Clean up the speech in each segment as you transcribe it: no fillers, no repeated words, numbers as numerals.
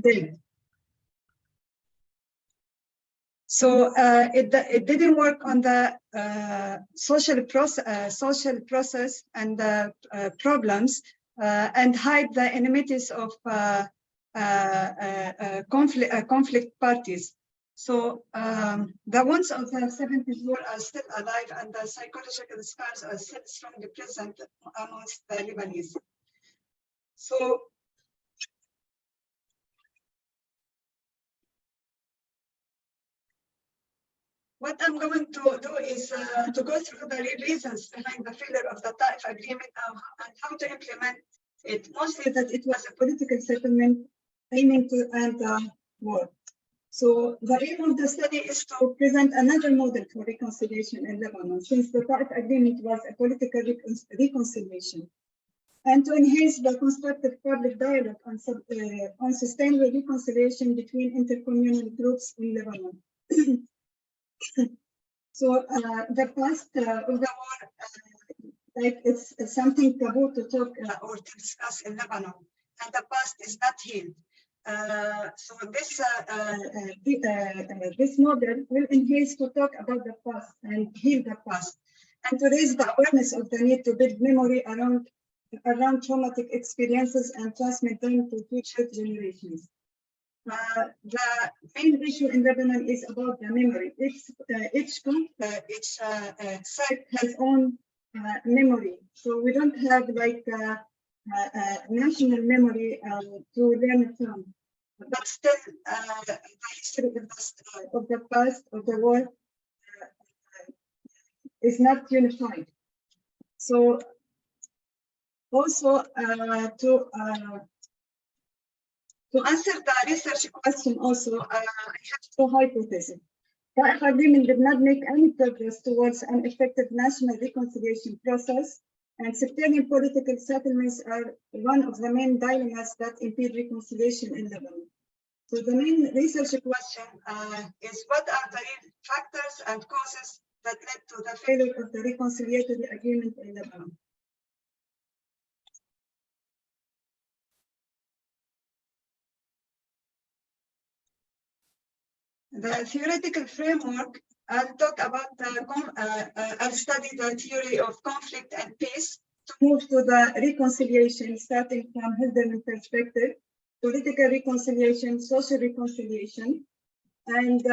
did. So it didn't work on the social process and the problems and hide the enmities of conflict parties. So the ones of the 70s war are still alive, and the psychological scars are still strongly present amongst the Lebanese. So what I'm going to do is to go through the real reasons behind the failure of the Taif agreement and how to implement it. Mostly that it was a political settlement aiming to end the war. So the aim of the study is to present another model for reconciliation in Lebanon, since the Taif agreement was a political reconciliation, and to enhance the constructive public dialogue on sustainable reconciliation between intercommunal groups in Lebanon. So the past of the war, like it's something taboo to talk or to discuss in Lebanon, and the past is not healed. So this model will enhance to talk about the past and heal the past, and to raise the awareness of the need to build memory around traumatic experiences and transmit them to future generations. The main issue in Lebanon is about the memory. Each site has own memory, so we don't have like national memory to learn from. But still, the history of the past of the war is not unified. So also to answer the research question, also I have two hypotheses. The agreement did not make any progress towards an effective national reconciliation process, and sectarian political settlements are one of the main dilemmas that impede reconciliation in Lebanon. So the main research question is, what are the real factors and causes that led to the failure of the reconciliatory agreement in Lebanon? The theoretical framework, I'll talk about I'll study the theory of conflict and peace to move to the reconciliation, starting from Hilderman perspective, political reconciliation, social reconciliation, and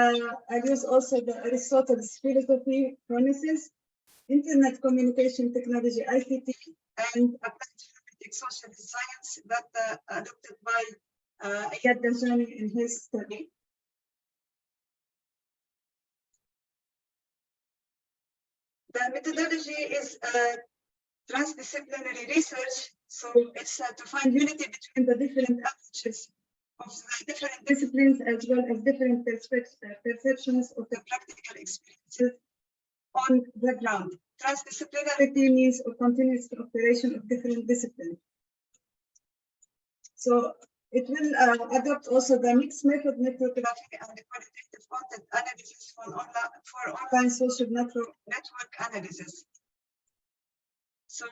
I'll use also the Aristotle's philosophy premises, internet communication technology, ICT, and applied social science that adopted by Ayad Dajani in his study. The methodology is transdisciplinary research, so it's to find unity between the different approaches of the different disciplines, as well as different perceptions of the practical experiences on the ground. Transdisciplinarity means a continuous operation of different disciplines. So it will adopt also the mixed method methodology and the qualitative content analysis for online social network analysis. So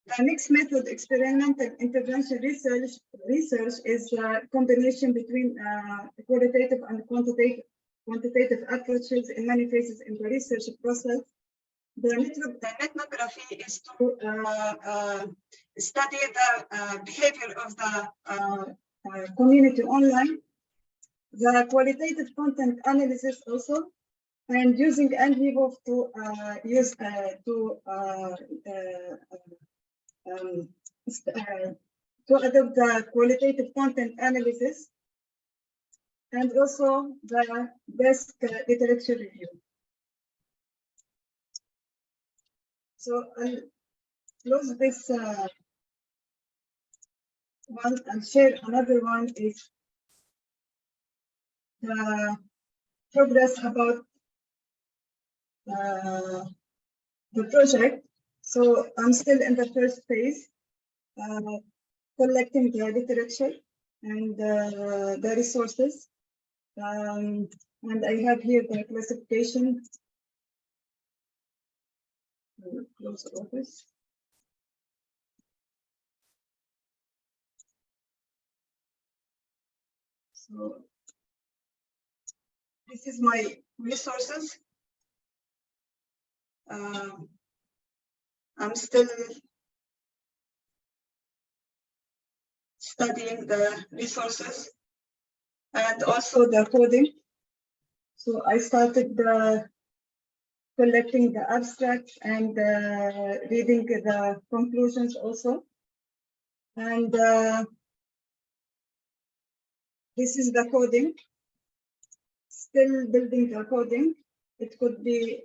the mixed method experimental intervention research is a combination between qualitative and quantitative approaches in many cases in the research process. The ethnography is to study the behavior of the community online. The qualitative content analysis also, and using NVivo to adopt the qualitative content analysis, and also the desk literature review. So I'll close this one and share another one is the progress about the project. So I'm still in the first phase, collecting the literature and the resources. And I have here the classification. Close office. So this is my resources. I'm still studying the resources and also the coding. So I started collecting the abstracts and reading the conclusions also. And this is the coding. Still building the coding. It could be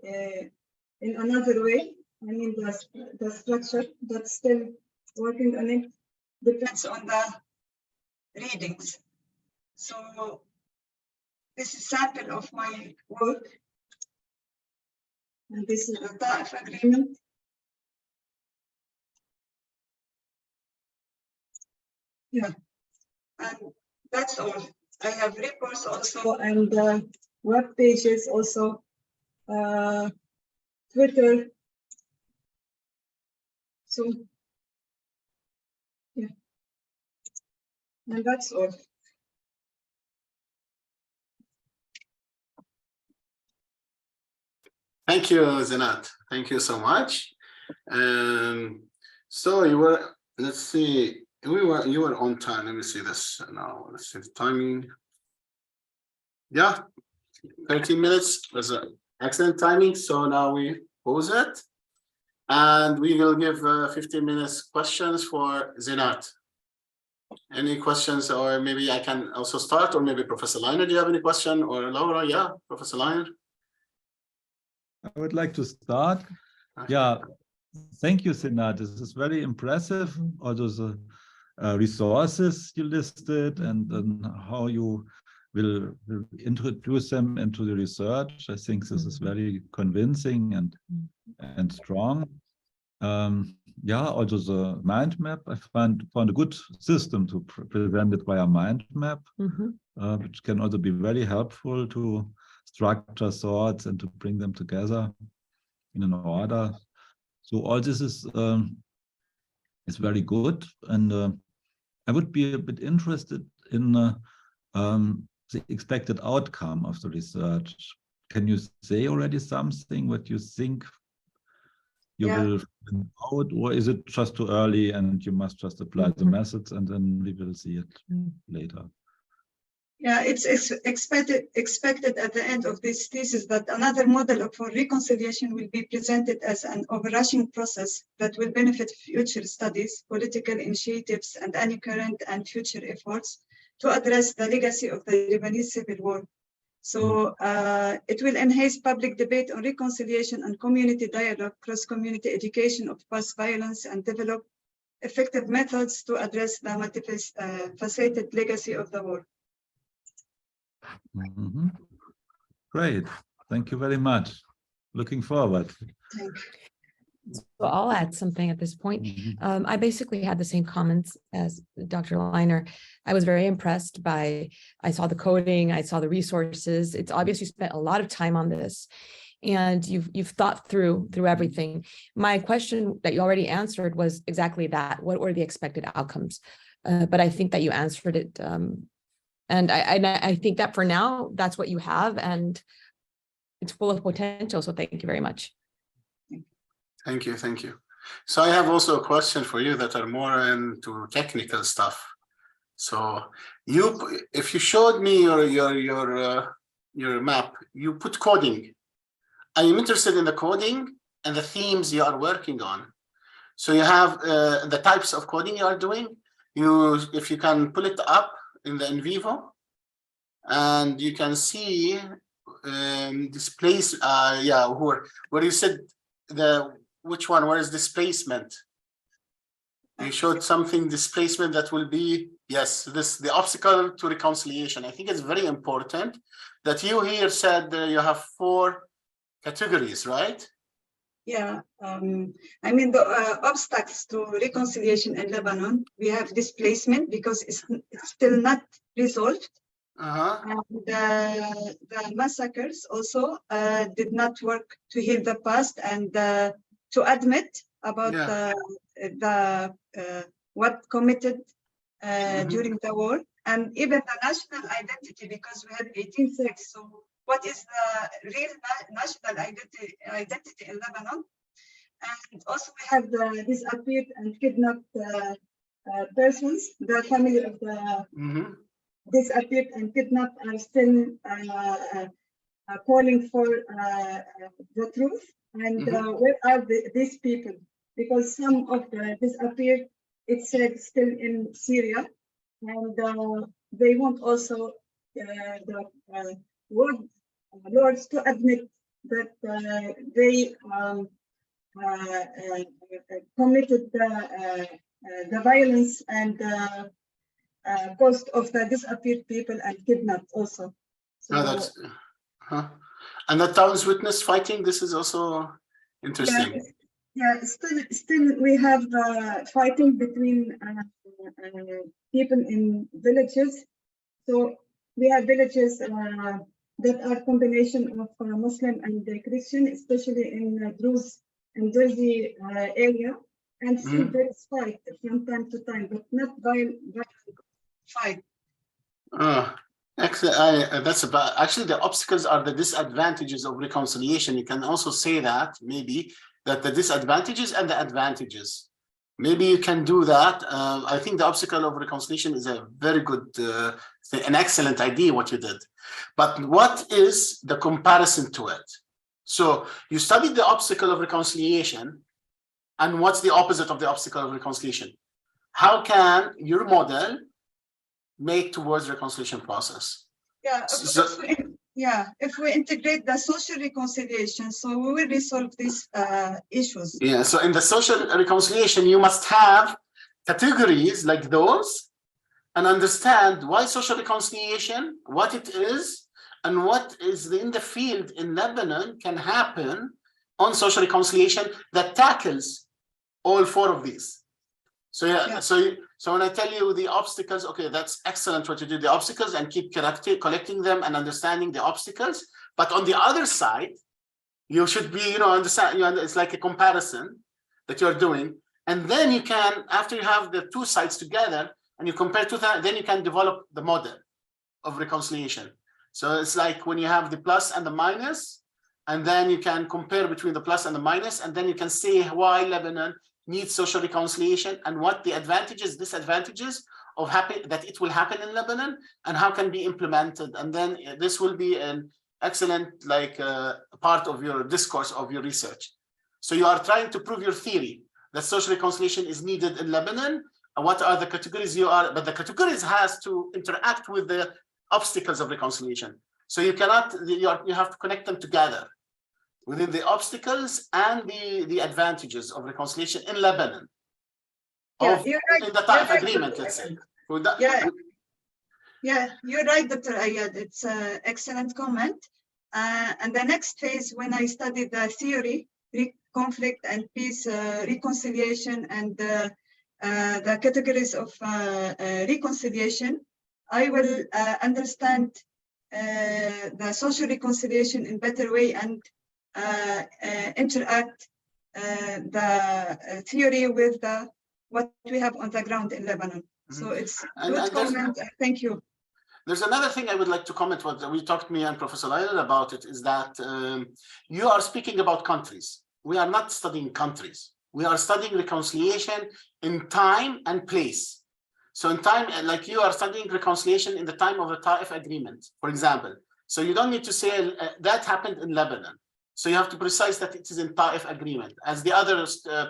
in another way. I mean the structure, but still working on it. Depends on the readings. So this is sample of my work. And this is the TAF agreement. Yeah, and that's all. I have reports also and web pages also, Twitter. So, yeah, and that's all. Thank you, Zinat. Thank you so much. So you were, let's see, you were on time. Let me see this now. Let's see the timing. Yeah, 13 minutes was an excellent timing. So now we pause it, and we will give 15 minutes questions for Zinat. Any questions, or maybe I can also start, or maybe Professor Leiner, do you have any question, or Laura? Yeah, Professor Leiner. I would like to start. Yeah, thank you, Zinat. This is very impressive. All those resources you listed and how you will introduce them into the research. I think this is very convincing and strong. Yeah, also the mind map. I found a good system to present it via mind map, which can also be very helpful to structure thoughts and to bring them together in an order. So all this is very good, and I would be a bit interested in the expected outcome of the research. Can you say already something what you think you will find out, or is it just too early and you must just apply the methods and then we will see it later? Yeah, it's expected at the end of this thesis that another model for reconciliation will be presented as an overarching process that will benefit future studies, political initiatives, and any current and future efforts to address the legacy of the Lebanese Civil War. So it will enhance public debate on reconciliation and community dialogue, cross-community education of past violence, and develop effective methods to address the multifaceted legacy of the war. Great. Thank you very much. Looking forward. Thank you. So I'll add something at this point. I basically had the same comments as Dr. Leiner. I was very impressed by, I saw the coding, I saw the resources. It's obvious you spent a lot of time on this and you've thought through everything. My question that you already answered was exactly that. What were the expected outcomes? But I think that you answered it. And I think that for now, that's what you have and it's full of potential. So thank you very much. Thank you, thank you. So I have also a question for you that are more into technical stuff. So if you showed me your map, you put coding. I am interested in the coding and the themes you are working on. So you have the types of coding you are doing. If you can pull it up in the in vivo, and you can see displace. Yeah, where you said which one? Where is displacement? You showed something displacement that will be, yes, the obstacle to reconciliation. I think it's very important that you here said you have 4 categories, right? Yeah, I mean the obstacles to reconciliation in Lebanon, we have displacement because it's still not resolved. And the massacres also did not work to heal the past and to admit about what committed during the war, and even the national identity, because we had 18 sects. So what is the real national identity in Lebanon? And also we have the disappeared and kidnapped persons. The family of the disappeared and kidnapped are still calling for the truth. And where are these people? Because some of the disappeared, it said still in Syria, and they want also the world lords to admit that they committed the violence and cost of the disappeared people and kidnapped also. So, no, that's and the town's witness fighting. This is also interesting. Yeah, still we have fighting between people in villages. So we have villages that are combination of Muslim and Christian, especially in Druze and Jersey area, and still there is fight from time to time, but not violent fight. Excellent. That's about actually the obstacles are the disadvantages of reconciliation. You can also say that maybe that the disadvantages and the advantages. Maybe you can do that. I think the obstacle of reconciliation is a very good, an excellent idea what you did. But what is the comparison to it? So you studied the obstacle of reconciliation, and what's the opposite of the obstacle of reconciliation? How can your model make towards reconciliation process? Yeah, if we integrate the social reconciliation, so we will resolve these issues. Yeah, so in the social reconciliation, you must have categories like those and understand why social reconciliation, what it is, and what is in the field in Lebanon can happen on social reconciliation that tackles all four of these. So yeah. So when I tell you the obstacles, okay, that's excellent what you do, the obstacles, and keep collecting them and understanding the obstacles. But on the other side, you should be, understand, it's like a comparison that you're doing. And then you can, after you have the two sides together and you compare to that, then you can develop the model of reconciliation. So it's like when you have the plus and the minus, and then you can compare between the plus and the minus, and then you can say why Lebanon needs social reconciliation and what the advantages, disadvantages of that it will happen in Lebanon and how can be implemented. And then this will be an excellent part of your discourse of your research. So you are trying to prove your theory that social reconciliation is needed in Lebanon, and what are the categories but the categories has to interact with the obstacles of reconciliation. So you cannot, you have to connect them together within the obstacles and the advantages of reconciliation in Lebanon. Yeah, you're right. In the type of agreement, let's say. Yeah, you're right, Dr. Ayad. It's an excellent comment. And the next phase, when I studied the theory, conflict and peace, reconciliation, and the categories of reconciliation, I will understand the social reconciliation in better way and interact the theory with what we have on the ground in Lebanon. So it's a good comment. Thank you. There's another thing I would like to comment. What we talked, me and Professor Laila, about it is that you are speaking about countries. We are not studying countries. We are studying reconciliation in time and place. So in time, like you are studying reconciliation in the time of the Ta'if agreement, for example. So you don't need to say that happened in Lebanon. So you have to precise that it is in Ta'if agreement, as the other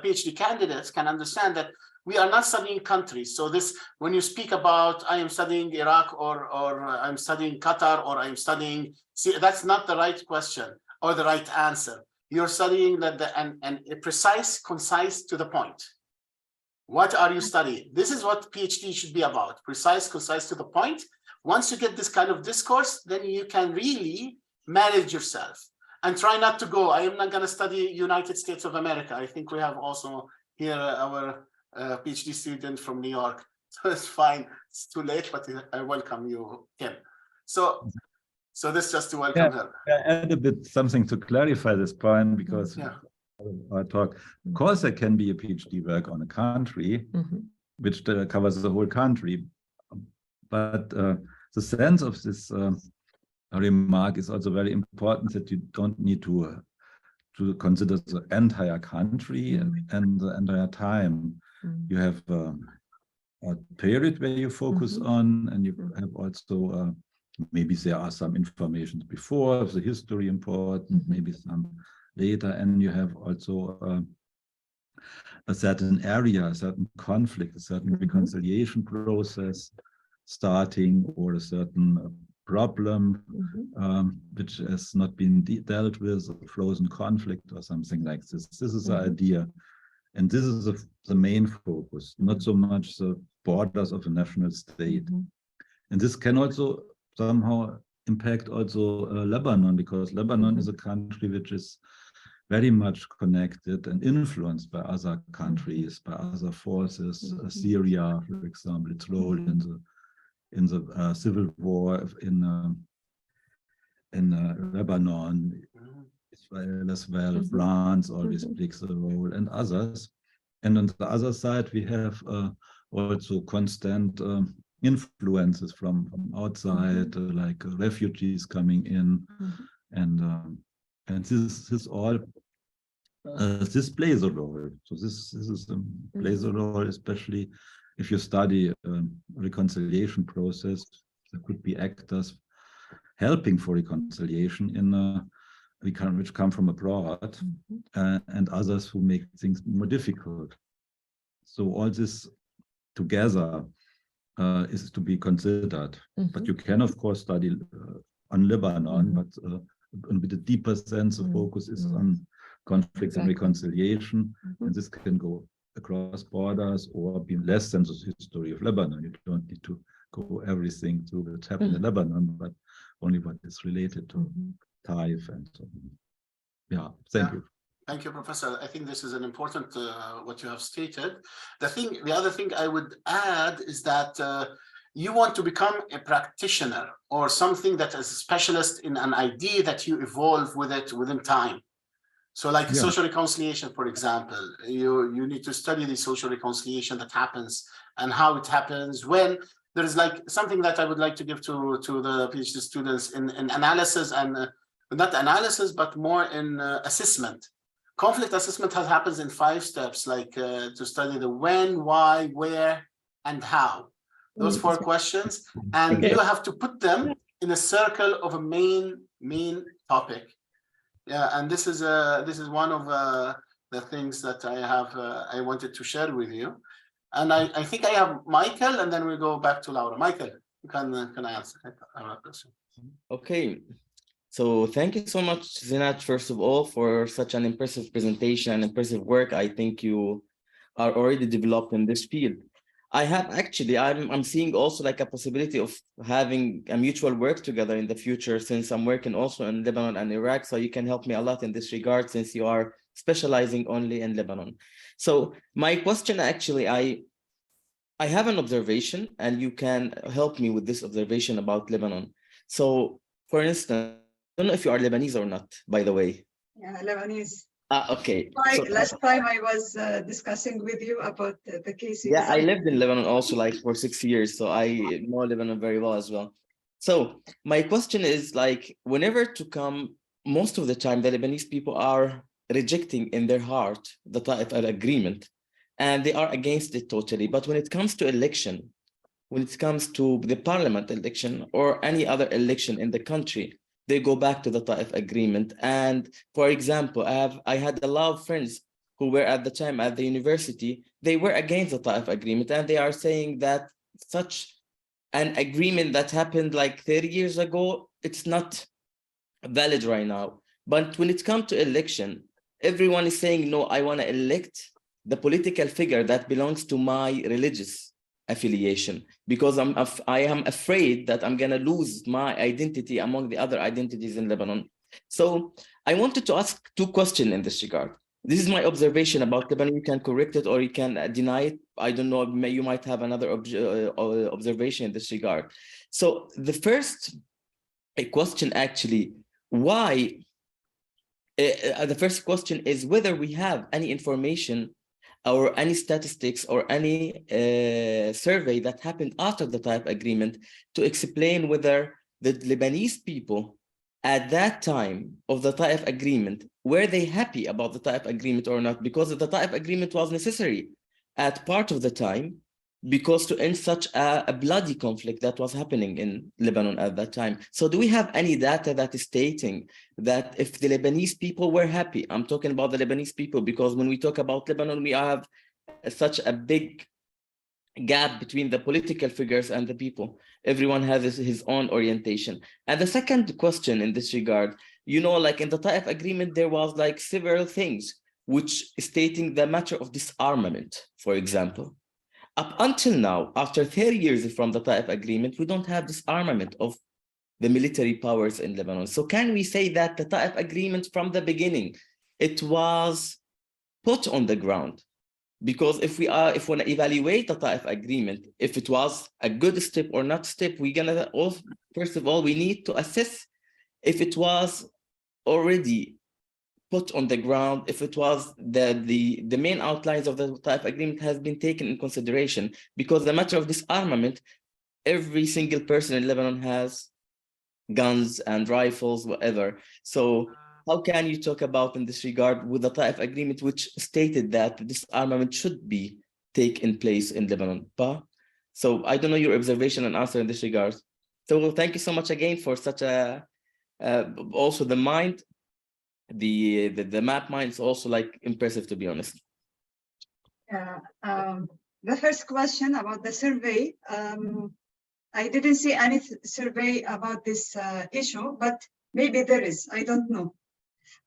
PhD candidates can understand that we are not studying countries. So this, when you speak about, I am studying Iraq or I'm studying Qatar or I'm studying, see, that's not the right question or the right answer. You're studying that and precise, concise, to the point. What are you studying? This is what PhD should be about, precise, concise, to the point. Once you get this kind of discourse, then you can really manage yourself and try not to go, I am not going to study United States of America. I think we have also here our PhD student from New York. So it's fine. It's too late, but I welcome you, Kim. So this just to welcome her. Add a bit something to clarify this point, because I talk, of course, there can be a PhD work on a country, which covers the whole country. But the sense of this remark is also very important, that you don't need to consider the entire country and the entire time. You have a period where you focus on, and you have also maybe there are some information before the history important, maybe some later, and you have also a certain area, a certain conflict, a certain reconciliation process starting, or a certain problem which has not been dealt with, a frozen conflict or something like this. This is the idea. And this is the main focus, not so much the borders of a national state. And this can also somehow impact also Lebanon, because Lebanon is a country which is very much connected and influenced by other countries, by other forces. Syria, for example, its role in the civil war in Lebanon, Israel as well, France always plays a role, and others. And on the other side, we have also constant influences from outside, like refugees coming in, and this all this plays a role. So this is plays a role, especially if you study reconciliation process. There could be actors helping for reconciliation in which come from abroad, and others who make things more difficult. So all this together is to be considered. But you can, of course, study on Lebanon, but with a deeper sense, the focus is on conflict and reconciliation, and this can go across borders or be less than the history of Lebanon. You don't need to go everything through what's happened in Lebanon, but only what is related to Taif and so on. Yeah, thank you. Thank you, Professor. I think this is an important what you have stated. The other thing I would add is that you want to become a practitioner or something that is a specialist in an idea that you evolve with it within time. So like social reconciliation, for example, you need to study the social reconciliation that happens and how it happens when there is like something that I would like to give to the PhD students in analysis and not analysis, but more in assessment. Conflict assessment happens in 5 steps, like to study the when, why, where, and how. Those 4 questions, and you have to put them in a circle of a main topic. Yeah, and this is one of the things that I wanted to share with you. And I think I have Michael, and then we go back to Laura. Michael, you can answer our question. Okay. So thank you so much, Zinat, first of all, for such an impressive presentation and impressive work. I think you are already developed in this field. I have actually, I'm seeing also like a possibility of having a mutual work together in the future, since I'm working also in Lebanon and Iraq. So you can help me a lot in this regard, since you are specializing only in Lebanon. So my question, actually, I have an observation, and you can help me with this observation about Lebanon. So for instance, I don't know if you are Lebanese or not, by the way. Yeah, Lebanese. Okay. So, last time I was discussing with you about the cases. Yeah, I lived in Lebanon also like for 6 years, so I know Lebanon very well as well. So my question is, like, whenever to come, most of the time the Lebanese people are rejecting in their heart the Taif agreement, and they are against it totally. But when it comes to election, when it comes to the parliament election or any other election in the country, they go back to the Taif agreement. And for example, I had a lot of friends who were at the time at the university, they were against the Taif agreement, and they are saying that such an agreement that happened like 30 years ago, it's not valid right now. But when it comes to election, everyone is saying, no, I want to elect the political figure that belongs to my religious affiliation, because I am afraid that I'm going to lose my identity among the other identities in Lebanon. So I wanted to ask 2 questions in this regard. This is my observation about Lebanon. You can correct it or you can deny it. I don't know, you might have another observation in this regard. So the first question, actually, why? The first question is whether we have any information or any statistics or any survey that happened after the Taif Agreement to explain whether the Lebanese people at that time of the Taif Agreement, were they happy about the Taif Agreement or not? Because the Taif Agreement was necessary at part of the time, because to end such a bloody conflict that was happening in Lebanon at that time. So do we have any data that is stating that if the Lebanese people were happy? I'm talking about the Lebanese people, because when we talk about Lebanon, we have such a big gap between the political figures and the people. Everyone has his own orientation. And the second question in this regard, you know, like in the Taif Agreement, there was like several things which stating the matter of disarmament, for example. Up until now, after 30 years from the Taif Agreement, we don't have disarmament of the military powers in Lebanon. So can we say that the Taif Agreement from the beginning, it was put on the ground? Because if we want to evaluate the Taif Agreement, if it was a good step or not step, we're gonna also, first of all, we need to assess if it was already put on the ground, if it was the main outlines of the Taif Agreement has been taken in consideration. Because the matter of disarmament, every single person in Lebanon has guns and rifles, whatever. So how can you talk about in this regard with the Taif Agreement, which stated that disarmament should be taken place in Lebanon? So I don't know your observation and answer in this regard. So thank you so much again for such a, also the mind, the map mind is also like impressive, to be honest. Yeah, the first question about the survey, I didn't see any survey about this issue, but maybe there is, I don't know.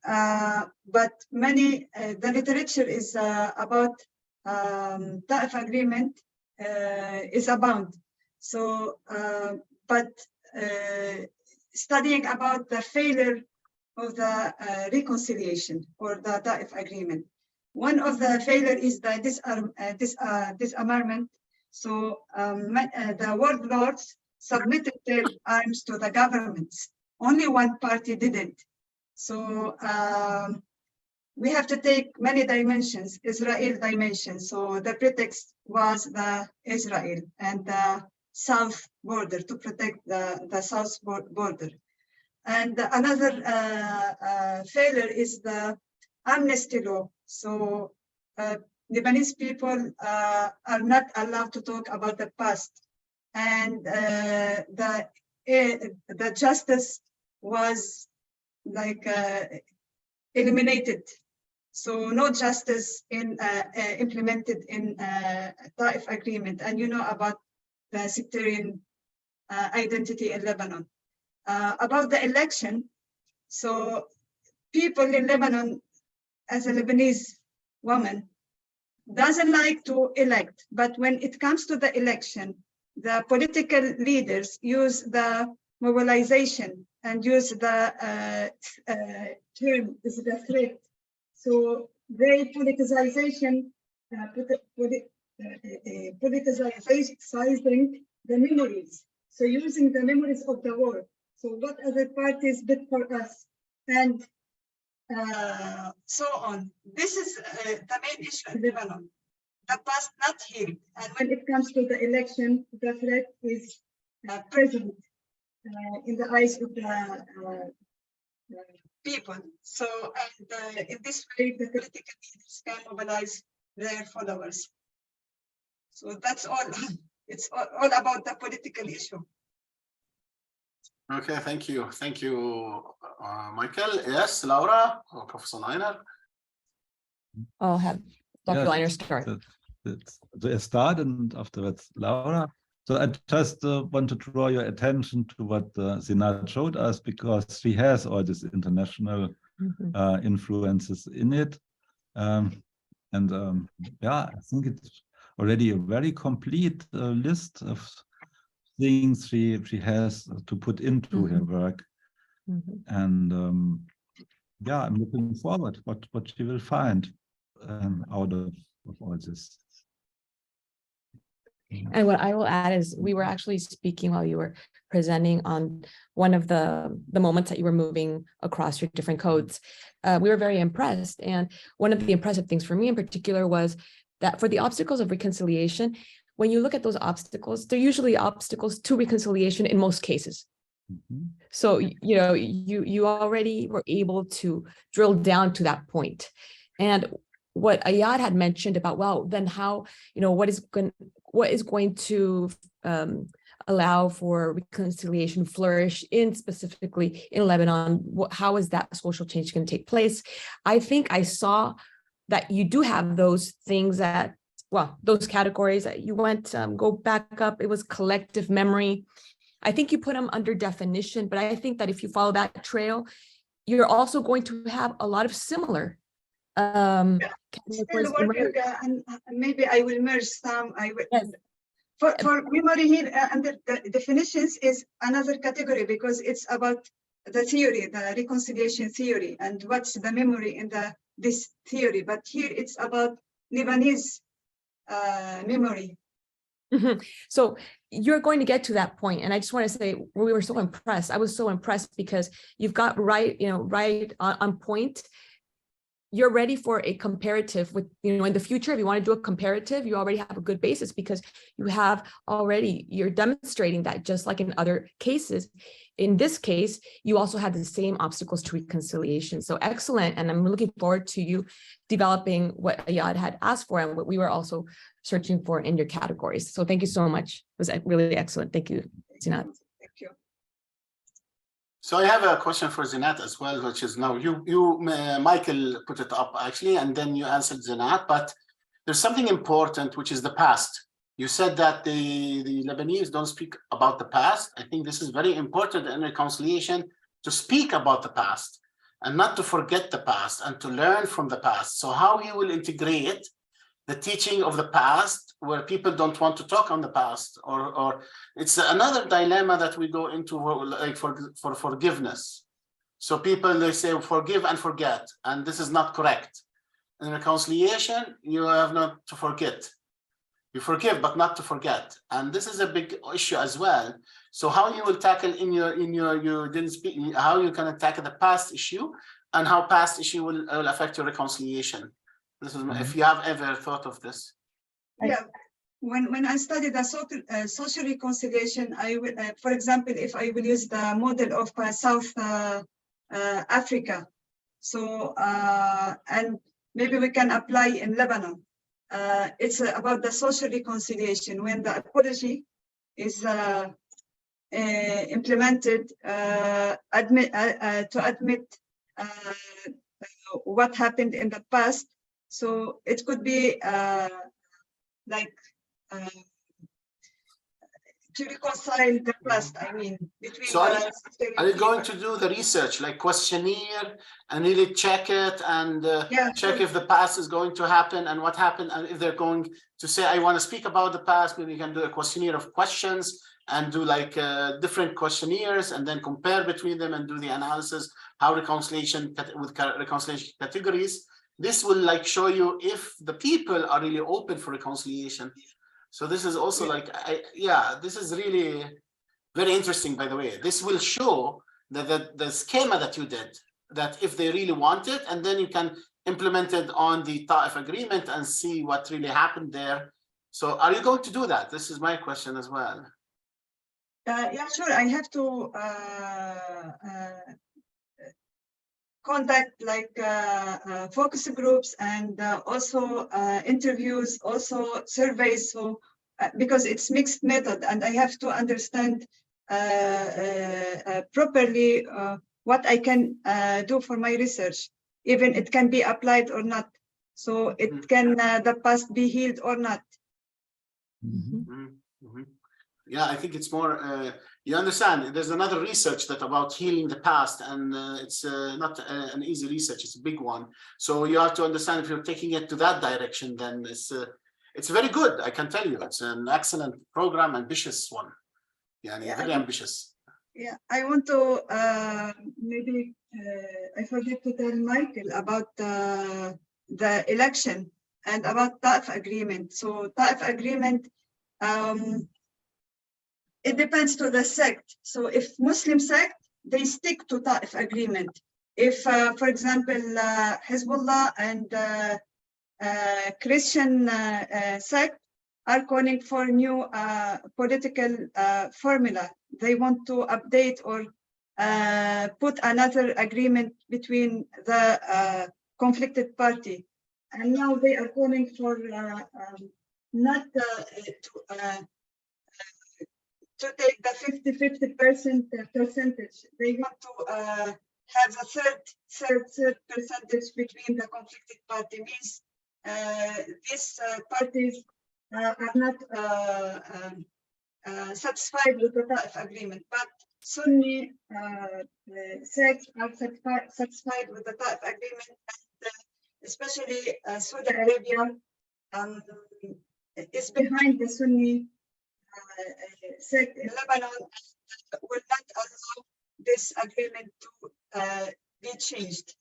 But many, the literature is about Taif Agreement is abound. So, but studying about the failure of the reconciliation or the Taif Agreement. One of the failure is the disarmament. So the warlords submitted their arms to the governments. Only one party didn't. So we have to take many dimensions, Israel dimension. So the pretext was the Israel and the south border, to protect the south border. And another failure is the amnesty law. So Lebanese people are not allowed to talk about the past. And the justice was like eliminated. So no justice implemented in Taif Agreement. And you know about the sectarian identity in Lebanon. About the election, so people in Lebanon, as a Lebanese woman, doesn't like to elect, but when it comes to the election, the political leaders use the mobilization and use the term is the threat. So they politicizing the memories. So using the memories of the war. So what other parties did for us, and so on. This is the main issue in Lebanon. The past not healed, and when it comes to the election, the threat is present in the eyes of the people. So, and in this way, the political leaders can mobilize their followers. So that's all. It's all about the political issue. Okay, thank you. Thank you, Michael. Yes, Laura or Professor Leiner? I'll have Dr. Leiner start. So I start and afterwards Laura. So I just want to draw your attention to what Sinat showed us, because she has all these international influences in it. Yeah, I think it's already a very complete list of things she has to put into her work. And yeah, I'm looking forward what she will find out of all this. And what I will add is we were actually speaking while you were presenting on one of the moments that you were moving across your different codes. We were very impressed. And one of the impressive things for me in particular was that for the obstacles of reconciliation, when you look at those obstacles, they're usually obstacles to reconciliation in most cases. So, you know, you already were able to drill down to that point. And what Ayad had mentioned about, well, then how, you know, what is going to allow for reconciliation flourish in specifically in Lebanon? How is that social change going to take place? I think I saw that you do have those things that, well, those categories that you went, go back up. It was collective memory. I think you put them under definition, but I think that if you follow that trail, you're also going to have a lot of similar categories. And maybe I will merge some. I will. Yes. For memory here, under the definitions is another category because it's about the theory, the reconciliation theory, and what's the memory in this theory. But here it's about Lebanese memory. So you're going to get to that point, and I just want to say we were so impressed. I was so impressed because you've got right on point. You're ready for a comparative with, you know, in the future, if you want to do a comparative, you already have a good basis because you're demonstrating that just like in other cases. In this case, you also had the same obstacles to reconciliation. So excellent. And I'm looking forward to you developing what Ayad had asked for and what we were also searching for in your categories. So thank you so much. It was really excellent. Thank you, Zinat. Thank you. So I have a question for Zinat as well, which is now Michael put it up actually, and then you answered Zinat, but there's something important, which is the past. You said that the Lebanese don't speak about the past. I think this is very important in reconciliation to speak about the past and not to forget the past and to learn from the past. So how you will integrate the teaching of the past where people don't want to talk on the past, or it's another dilemma that we go into, like for forgiveness. So people, they say forgive and forget, and this is not correct. In reconciliation, you have not to forget. You forgive, but not to forget, and this is a big issue as well. So how you will tackle how you can tackle the past issue, and how past issue will affect your reconciliation. This is if you have ever thought of this. Yeah, when I studied the social reconciliation, I will, for example, if I will use the model of South Africa, so and maybe we can apply in Lebanon. It's about the social reconciliation when the apology is implemented, to admit what happened in the past. So it could be like to reconcile the past, I mean, between. So are you going to do the research, like questionnaire, and really check it and check if the past is going to happen and what happened, and if they're going to say, I want to speak about the past, maybe you can do a questionnaire of questions and do like different questionnaires and then compare between them and do the analysis, how reconciliation with reconciliation categories. This will like show you if the people are really open for reconciliation. So this is also like, this is really very interesting, by the way. This will show that the schema that you did, that if they really want it, and then you can implement it on the Ta'if agreement and see what really happened there. So are you going to do that? This is my question as well. Yeah, sure. I have to conduct like focus groups and also interviews, also surveys. So because it's mixed method, and I have to understand properly what I can do for my research, even it can be applied or not. So it can the past be healed or not. Yeah, I think it's more, you understand, there's another research that about healing the past, and it's not an easy research, it's a big one. So you have to understand if you're taking it to that direction, then it's very good, I can tell you. It's an excellent program, ambitious one. Yeah, very ambitious. Yeah, I want to, maybe I forget to tell Michael about the election and about Ta'if agreement. So Ta'if agreement, it depends to the sect. So if Muslim sect, they stick to Ta'if agreement. If, for example, Hezbollah and Christian sect are calling for new political formula. They want to update or put another agreement between the conflicted party. And now they are calling for not to take the 50-50% percentage. They want to have the third percentage between the conflicted party. Means these parties are not satisfied with the Taif agreement, but Sunni sects are satisfied with the Taif agreement, and especially Saudi Arabia is behind the Sunni sect in Lebanon and will not allow this agreement to be changed.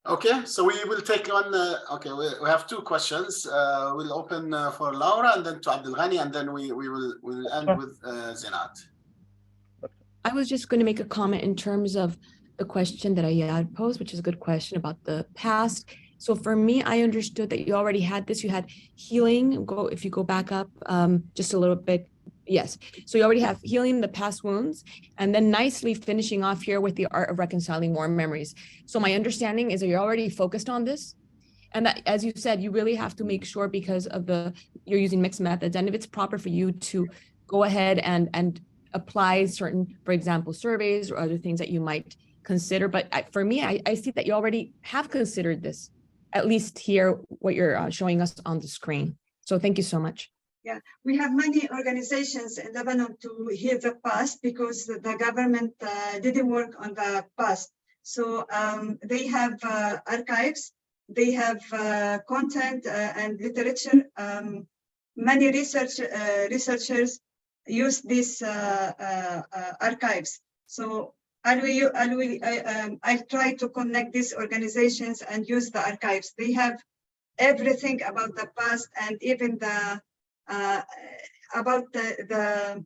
Okay, so we will take on, okay, we have two questions. We'll open for Laura and then to Abdul Ghani, and then we'll end with Zinat. I was just going to make a comment in terms of the question that Ayad posed, which is a good question about the past. So for me, I understood that you already had this. You had healing. If you go back up just a little bit. Yes. So you already have healing the past wounds, and then nicely finishing off here with the art of reconciling warm memories. So my understanding is that you're already focused on this. And that, as you said, you really have to make sure, because of you're using mixed methods, and if it's proper for you to go ahead and apply certain, for example, surveys or other things that you might consider. But for me, I see that you already have considered this, at least here, what you're showing us on the screen. So thank you so much. Yeah, we have many organizations in Lebanon to heal the past because the government didn't work on the past. So they have archives, they have content and literature. Many researchers use these archives. So I'll try to connect these organizations and use the archives. They have everything about the past, and even the about the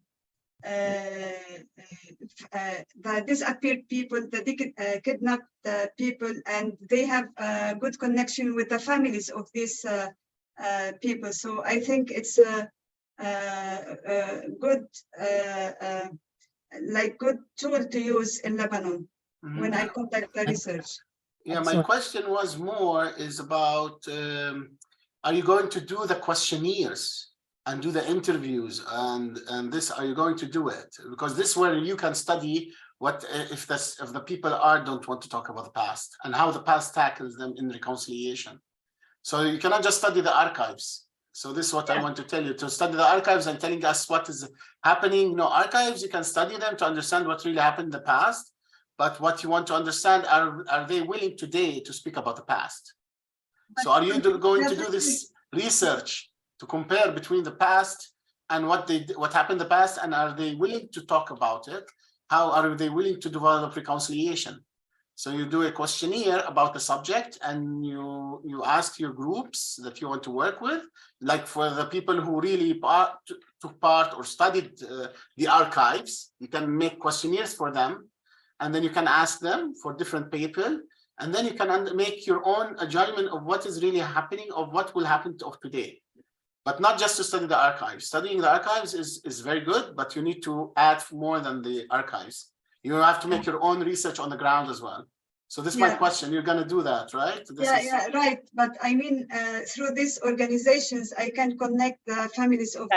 disappeared people, the kidnapped people, and they have a good connection with the families of these people. So I think it's a good good tool to use in Lebanon when I conduct the research. Yeah, my question was more is about, are you going to do the questionnaires and do the interviews and this, are you going to do it? Because this is where you can study what if the people don't want to talk about the past and how the past tackles them in reconciliation. So you cannot just study the archives. So this is what I want to tell you, to study the archives and telling us what is happening. You know, archives, you can study them to understand what really happened in the past. But what you want to understand, are they willing today to speak about the past? So are you going to do this research to compare between the past and what happened in the past, and are they willing to talk about it? How are they willing to develop reconciliation? So you do a questionnaire about the subject, and you ask your groups that you want to work with, like for the people who really took part or studied the archives, you can make questionnaires for them. And then you can ask them for different people, and then you can make your own judgment of what is really happening, of what will happen of today. But not just to study the archives. Studying the archives is very good, but you need to add more than the archives. You have to make your own research on the ground as well. So this is my question. You're going to do that, right? Right. But I mean, through these organizations, I can connect the families of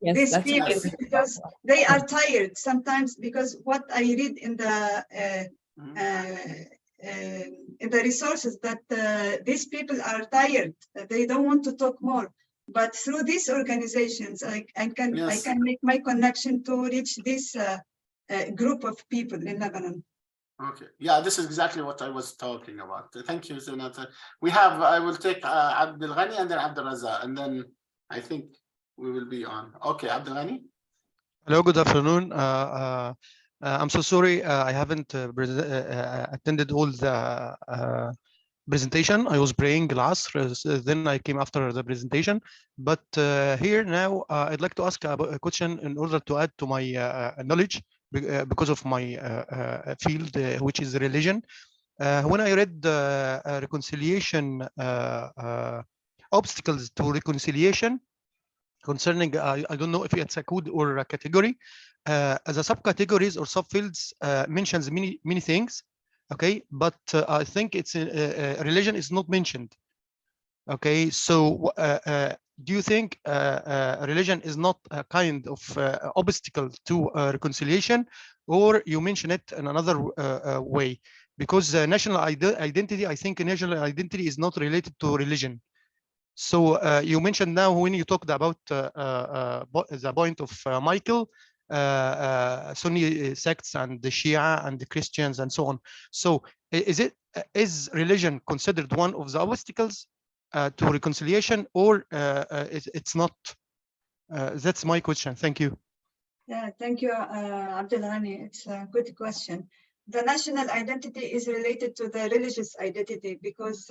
these people, because they are tired sometimes, because what I read in the resources that these people are tired. They don't want to talk more. But through these organizations, I can make my connection to reach this group of people in Lebanon. Okay. Yeah, this is exactly what I was talking about. Thank you, Zinat. I will take Abdul Ghani and then Abdul Raza, and then I think we will be on. Okay, Abdul Ghani. Hello, good afternoon. I'm so sorry I haven't attended all the presentation. I was praying last, then I came after the presentation. But here now, I'd like to ask a question in order to add to my knowledge because of my field, which is religion. When I read the reconciliation obstacles to reconciliation concerning, I don't know if it's a code or a category, as a subcategories or subfields mentions many things, okay, but I think it's religion is not mentioned. Okay, so do you think religion is not a kind of obstacle to reconciliation, or you mention it in another way? Because national identity, I think national identity is not related to religion. So you mentioned now when you talked about the point of Michael, Sunni sects and the Shia and the Christians and so on. So is religion considered one of the obstacles to reconciliation, or it's not? That's my question. Thank you. Yeah, thank you, Abdelghani. It's a good question. The national identity is related to the religious identity because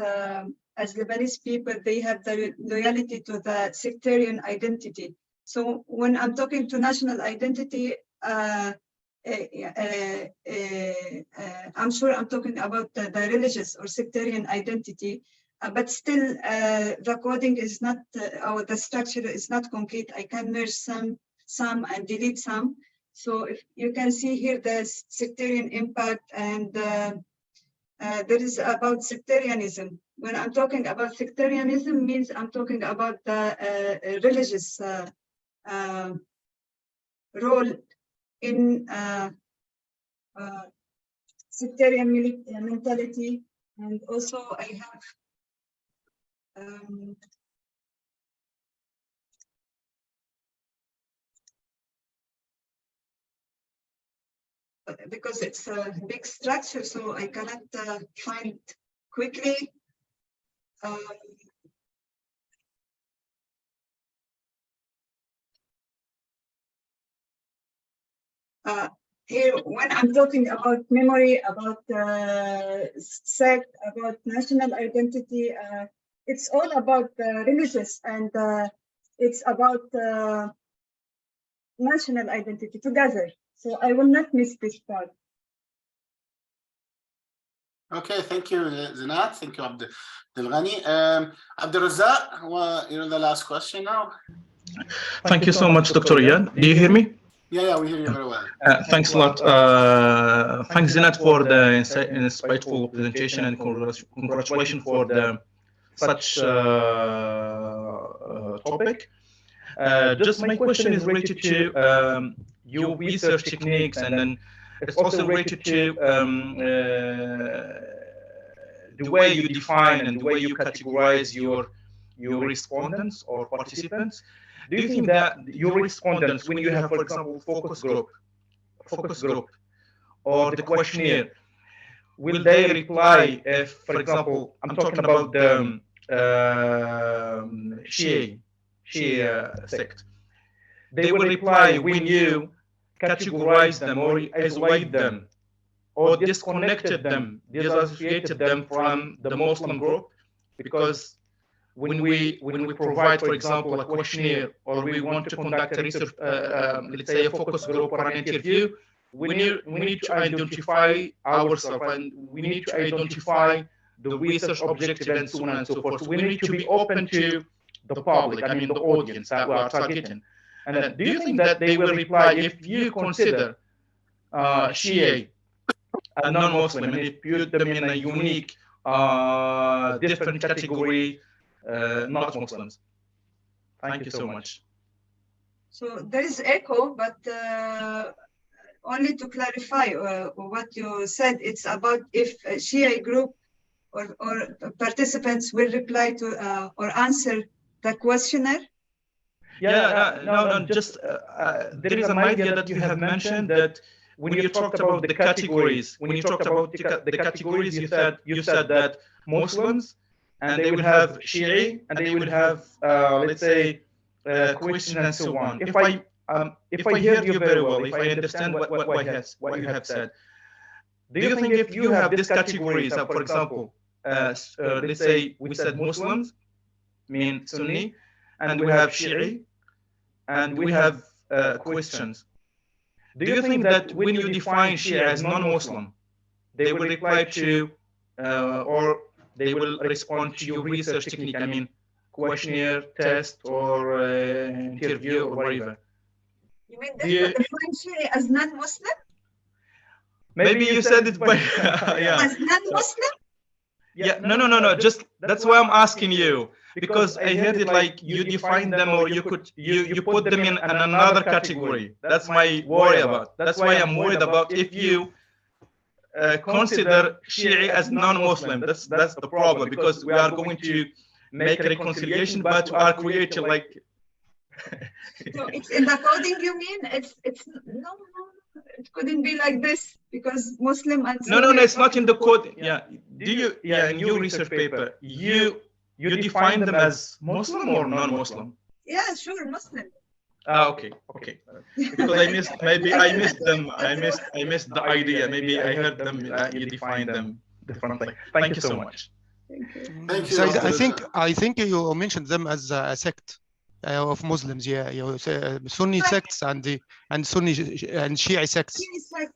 as Lebanese people, they have the loyalty to the sectarian identity. So when I'm talking to national identity, I'm sure I'm talking about the religious or sectarian identity, but still the coding is not, or the structure is not complete. I can merge some and delete some. So if you can see here the sectarian impact, and there is about sectarianism. When I'm talking about sectarianism, means I'm talking about the religious role in sectarian mentality. And also I have because it's a big structure, so I cannot find quickly. Here, when I'm talking about memory, about sect, about national identity, it's all about religious, and it's about national identity together. So I will not miss this part. Okay, thank you, Zinat. Thank you, Abdelghani. Abdelrazak, you're the last question now. Thank you so much, Dr. Riyad. Do you hear me? Yeah, we hear you very well. Thanks a lot. Thanks, Zinat, for the insightful presentation, and congratulations for the such topic. Just my question is related to your research techniques, and then it's also related to the way you define and the way you categorize your respondents or participants. Do you think that your respondents, when you have, for example, focus group, or the questionnaire, will they reply if, for example, I'm talking about the Shia sect, they will reply when you categorize them or isolate them or disconnected them, disassociated them from the Muslim group? Because when we provide, for example, a questionnaire, or we want to conduct a research, let's say a focus group or an interview, we need to identify ourselves, and we need to identify the research objective and so on and so forth. So we need to be open to the public, I mean the audience that we are targeting. And then, do you think that they will reply if you consider Shia a non-Muslim, and if you put them in a unique, different category, not Muslims? Thank you so much. So there is echo, but only to clarify what you said, it's about if a Shia group or participants will reply to or answer the questionnaire. No, just there is an idea that you have mentioned that when you talked about the categories, the categories, you said that Muslims, and they will have Shia, and they will have, let's say, Christian and so on. If I heard you very well, if I understand what you have said, do you think if you have these categories, for example, let's say we said Muslims, mean Sunni, and we have Shia, and we have Christians, do you think that when you define Shia as non-Muslim, they will reply to or they will respond to your research technique? I mean, questionnaire, test, or interview, or whatever. You mean define Shi'i as non-Muslim? Maybe you said it, but yeah. As non-Muslim? Yeah, no. Just that's why I'm asking you, because I heard it like you define them, or you put them in another category. That's my worry about. That's why I'm worried about if you consider Shi'i as non-Muslim. That's the problem, because we are going to make a reconciliation, but we are creating like. So it's in the coding, you mean? It's no, it couldn't be like this, because Muslim and No, it's not in the code. Yeah. Do you? Yeah, in your research paper, you define them as Muslim or non-Muslim? Yeah, sure, Muslim. Okay. Because I missed them. I missed the idea. Maybe I heard them. You define them differently. Thank you so much. Thank you. So I think you mentioned them as a sect of Muslims. Yeah, Sunni sects and Sunni and Shi'i sects.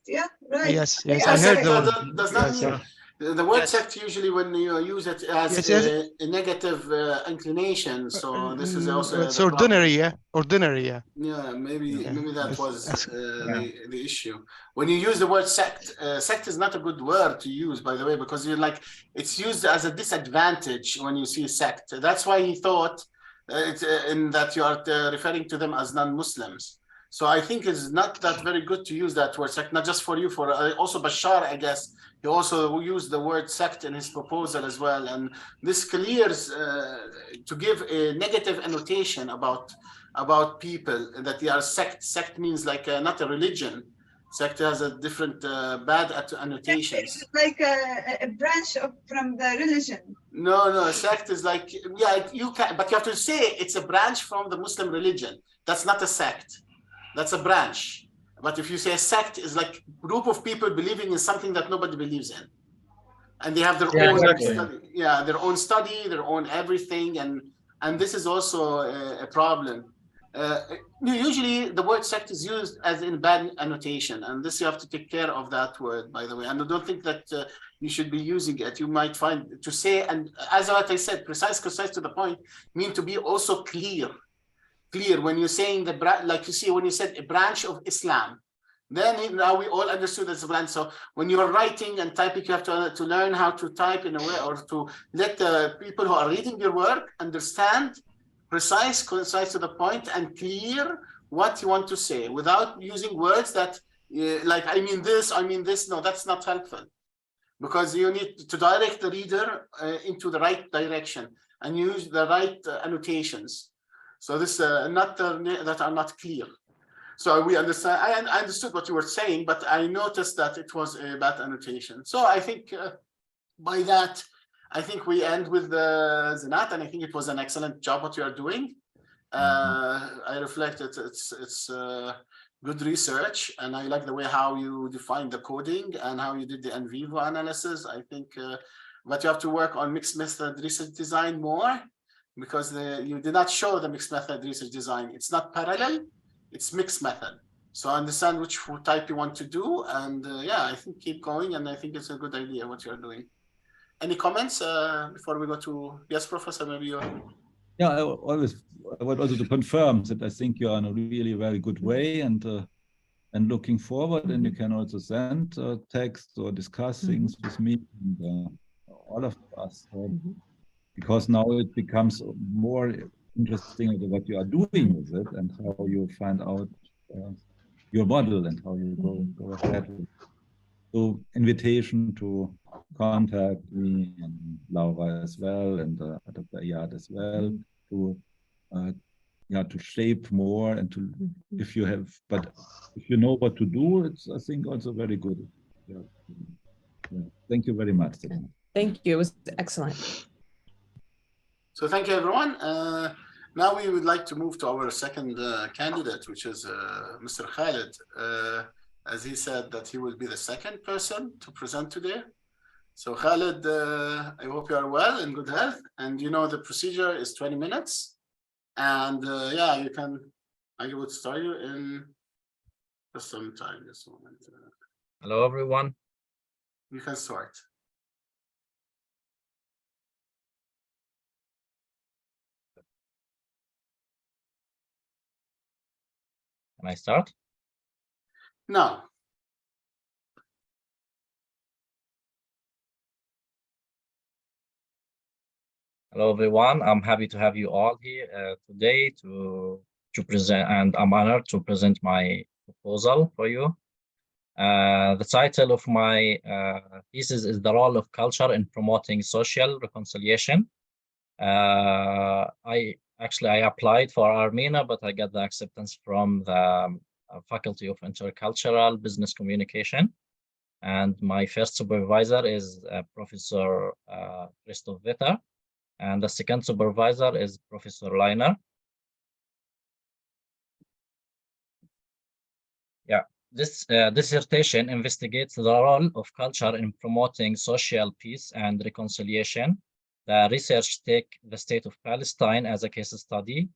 Yeah, right. Yes. Yeah, I heard does not mean the word sect usually when you use it as a negative inclination. So this is also it's ordinary. Yeah. Yeah, maybe that was the issue. When you use the word sect, sect is not a good word to use, by the way, because it's used as a disadvantage when you see sect. That's why he thought that you are referring to them as non-Muslims. So I think it's not that very good to use that word sect, not just for you, for also Bashar, I guess. He also used the word sect in his proposal as well. And this clears to give a negative annotation about people, that they are sect. Sect means like not a religion. Sect has a different bad annotations. Like a branch from the religion. No, sect is like, yeah, you can, but you have to say it's a branch from the Muslim religion. That's not a sect. That's a branch. But if you say a sect is like a group of people believing in something that nobody believes in, and they have their own study, their own study, their own everything, and this is also a problem. Usually the word sect is used as in bad annotation, and this you have to take care of that word, by the way. And I don't think that you should be using it. You might find to say, and as what I said, precise to the point, mean to be also clear when you're saying like you see when you said a branch of Islam, then now we all understood as a branch. So when you're writing and typing, you have to learn how to type in a way, or to let the people who are reading your work understand precise, concise to the point, and clear what you want to say without using words that like I mean this. No, that's not helpful, because you need to direct the reader into the right direction and use the right annotations. So this that are not clear. So we understand. I understood what you were saying, but I noticed that it was a bad annotation. So I think by that, I think we end with Zinat, and I think it was an excellent job what you are doing. I reflect it's good research, and I like the way how you define the coding and how you did the in vivo analysis. I think, but you have to work on mixed method research design more, because you did not show the mixed method research design. It's not parallel, it's mixed method. So understand which type you want to do, and I think keep going, and I think it's a good idea what you're doing. Any comments before we go to, yes, Professor, maybe you. Yeah, I want also to confirm that I think you're on a really very good way, and looking forward, and you can also send text or discuss things with me and all of us. Because now it becomes more interesting what you are doing with it, and how you find out your model and how you go ahead. So invitation to contact me and Laura as well, and Dr. Ayad as well, to shape more, and to if you know what to do, it's I think also very good. Thank you very much. Thank you. It was excellent. So thank you, everyone. Now we would like to move to our second candidate, which is Mr. Khalid. As he said that he will be the second person to present today. So Khalid, I hope you are well and good health. And you know the procedure is 20 minutes. And I would start you in just some time, this moment. Hello, everyone. You can start. Can I start? No. Hello, everyone. I'm happy to have you all here today to present, and I'm honored to present my proposal for you. The title of my thesis is The Role of Culture in Promoting Social Reconciliation. I applied for AARMENA, but I got the acceptance from the Faculty of Intercultural Business Communication. And my first supervisor is Professor Christoph Witter. And the second supervisor is Professor Leiner. Yeah, this dissertation investigates the role of culture in promoting social peace and reconciliation. The research takes the state of Palestine as a case study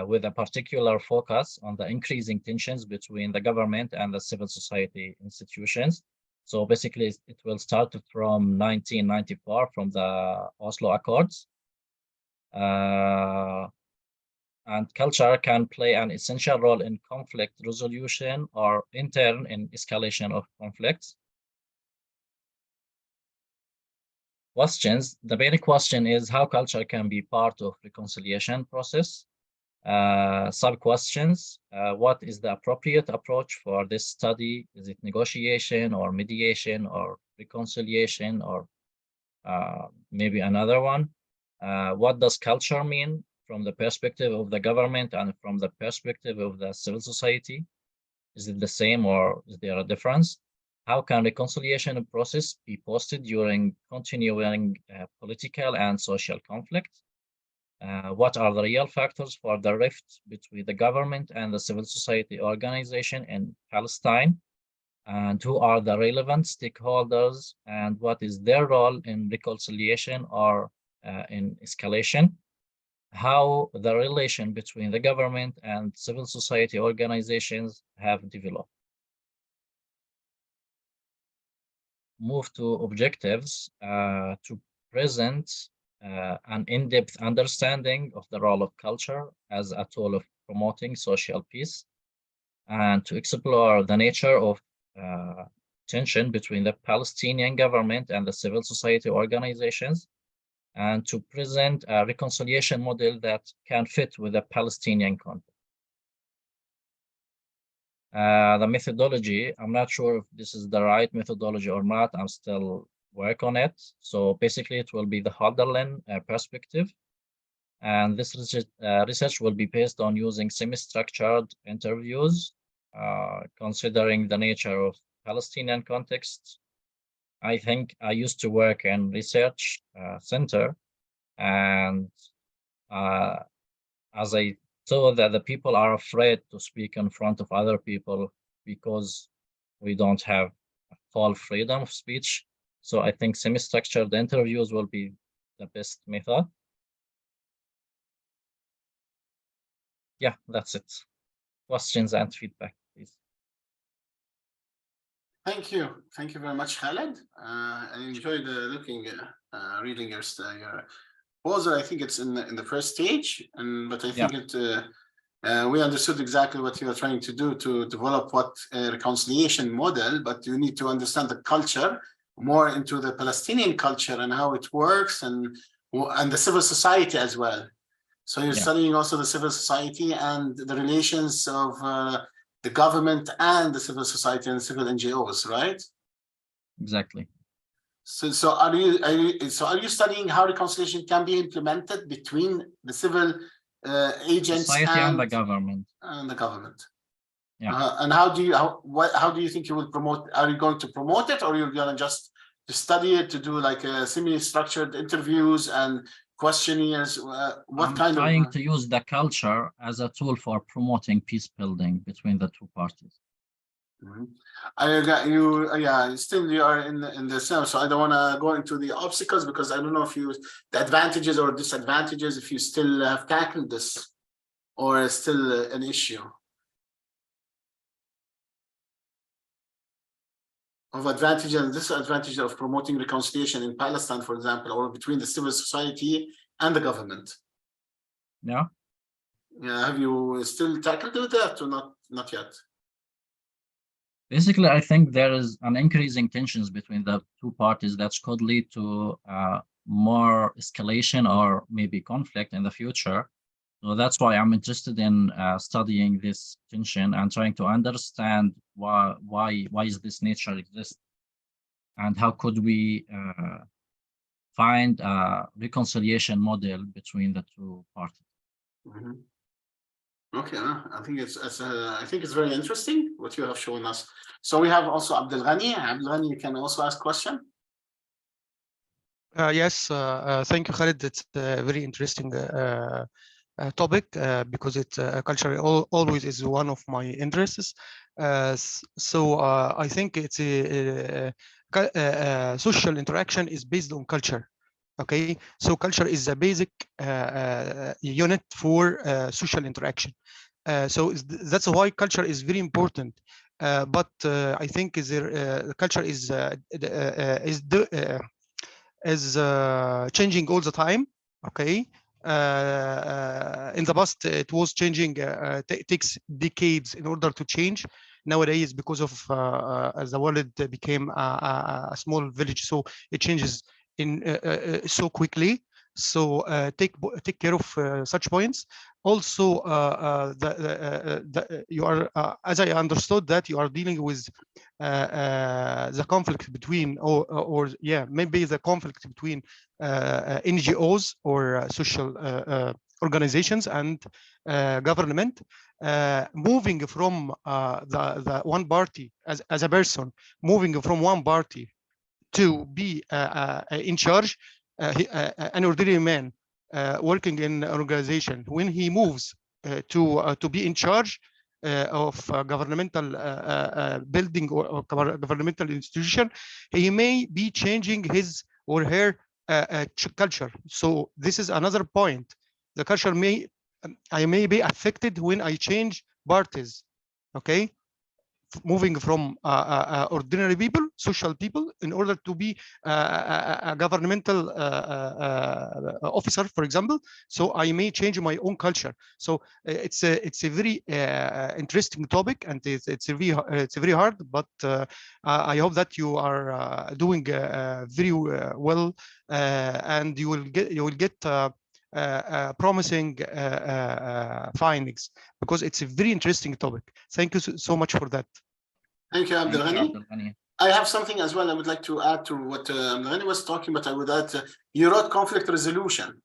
with a particular focus on the increasing tensions between the government and the civil society institutions. So basically, it will start from 1994 from the Oslo Accords. And culture can play an essential role in conflict resolution or in turn in escalation of conflicts. Questions. The main question is how culture can be part of reconciliation process. Sub-questions. What is the appropriate approach for this study? Is it negotiation or mediation or reconciliation or maybe another one? What does culture mean from the perspective of the government and from the perspective of the civil society? Is it the same or is there a difference? How can reconciliation process be posted during continuing political and social conflict? What are the real factors for the rift between the government and the civil society organization in Palestine? And who are the relevant stakeholders and what is their role in reconciliation or in escalation? How the relation between the government and civil society organizations have developed. Move to objectives to present an in-depth understanding of the role of culture as a tool of promoting social peace and to explore the nature of tension between the Palestinian government and the civil society organizations and to present a reconciliation model that can fit with the Palestinian context. The methodology, I'm not sure if this is the right methodology or not. I'm still working on it. So basically it will be the Hölderlin perspective. And this research will be based on using semi-structured interviews, considering the nature of Palestinian context. I think I used to work in research center, and as I saw that the people are afraid to speak in front of other people because we don't have full freedom of speech. So I think semi-structured interviews will be the best method. Yeah, that's it. Questions and feedback, please. Thank you. Thank you very much, Khaled. I enjoyed reading your proposal. I think it's in the first stage, but I think we understood exactly what you are trying to do to develop what a reconciliation model, but you need to understand the culture more into the Palestinian culture and how it works and the civil society as well. So you're studying also the civil society and the relations of the government and the civil society and civil NGOs, right? Exactly. So are you studying how reconciliation can be implemented between the civil agents society and the government? And the government. Yeah. And how do you think you will promote? Are you going to promote it, or you're going to just to study it, to do like semi-structured interviews and questionnaires? I'm trying to use the culture as a tool for promoting peace building between the two parties. Mm-hmm. I got you. Yeah, still you are in the same. So I don't want to go into the obstacles because I don't know if the advantages or disadvantages, if you still have tackled this or it's still an issue of advantages and disadvantages of promoting reconciliation in Palestine, for example, or between the civil society and the government. Yeah. Yeah. Have you still tackled that or not not yet? Basically, I think there is an increasing tensions between the two parties that could lead to more escalation or maybe conflict in the future. So that's why I'm interested in studying this tension and trying to understand why is this nature exist, and how could we find a reconciliation model between the two parties. Mm-hmm. Okay, I think it's very interesting what you have shown us. So we have also Abdul Ghani. Abdul Ghani, you can also ask question. Yes, thank you, Khalid. It's a very interesting topic because culture always is one of my interests. So I think it's social interaction is based on culture. Okay, so culture is a basic unit for social interaction. So that's why culture is very important. But I think culture is changing all the time. Okay, in the past it was changing. Takes decades in order to change. Nowadays, because of the world became a small village, so it changes in so quickly. So take care of such points. Also, you are, as I understood, that you are dealing with the conflict between, or yeah, maybe the conflict between NGOs or social organizations and government, moving from the one party as a person, moving from one party to be in charge. An ordinary man working in an organization, when he moves to be in charge of a governmental building or governmental institution, he may be changing his or her culture. So this is another point. The culture I may be affected when I change parties. Okay, moving from ordinary people, social people, in order to be a governmental officer, for example. So I may change my own culture. So it's a very interesting topic, and it's very hard. But I hope that you are doing very well, and you will get promising findings, because it's a very interesting topic. Thank you so much for that. Thank you, Abdul Ghani. I have something as well I would like to add to what Abdul Ghani was talking, but I would add, you wrote conflict resolution.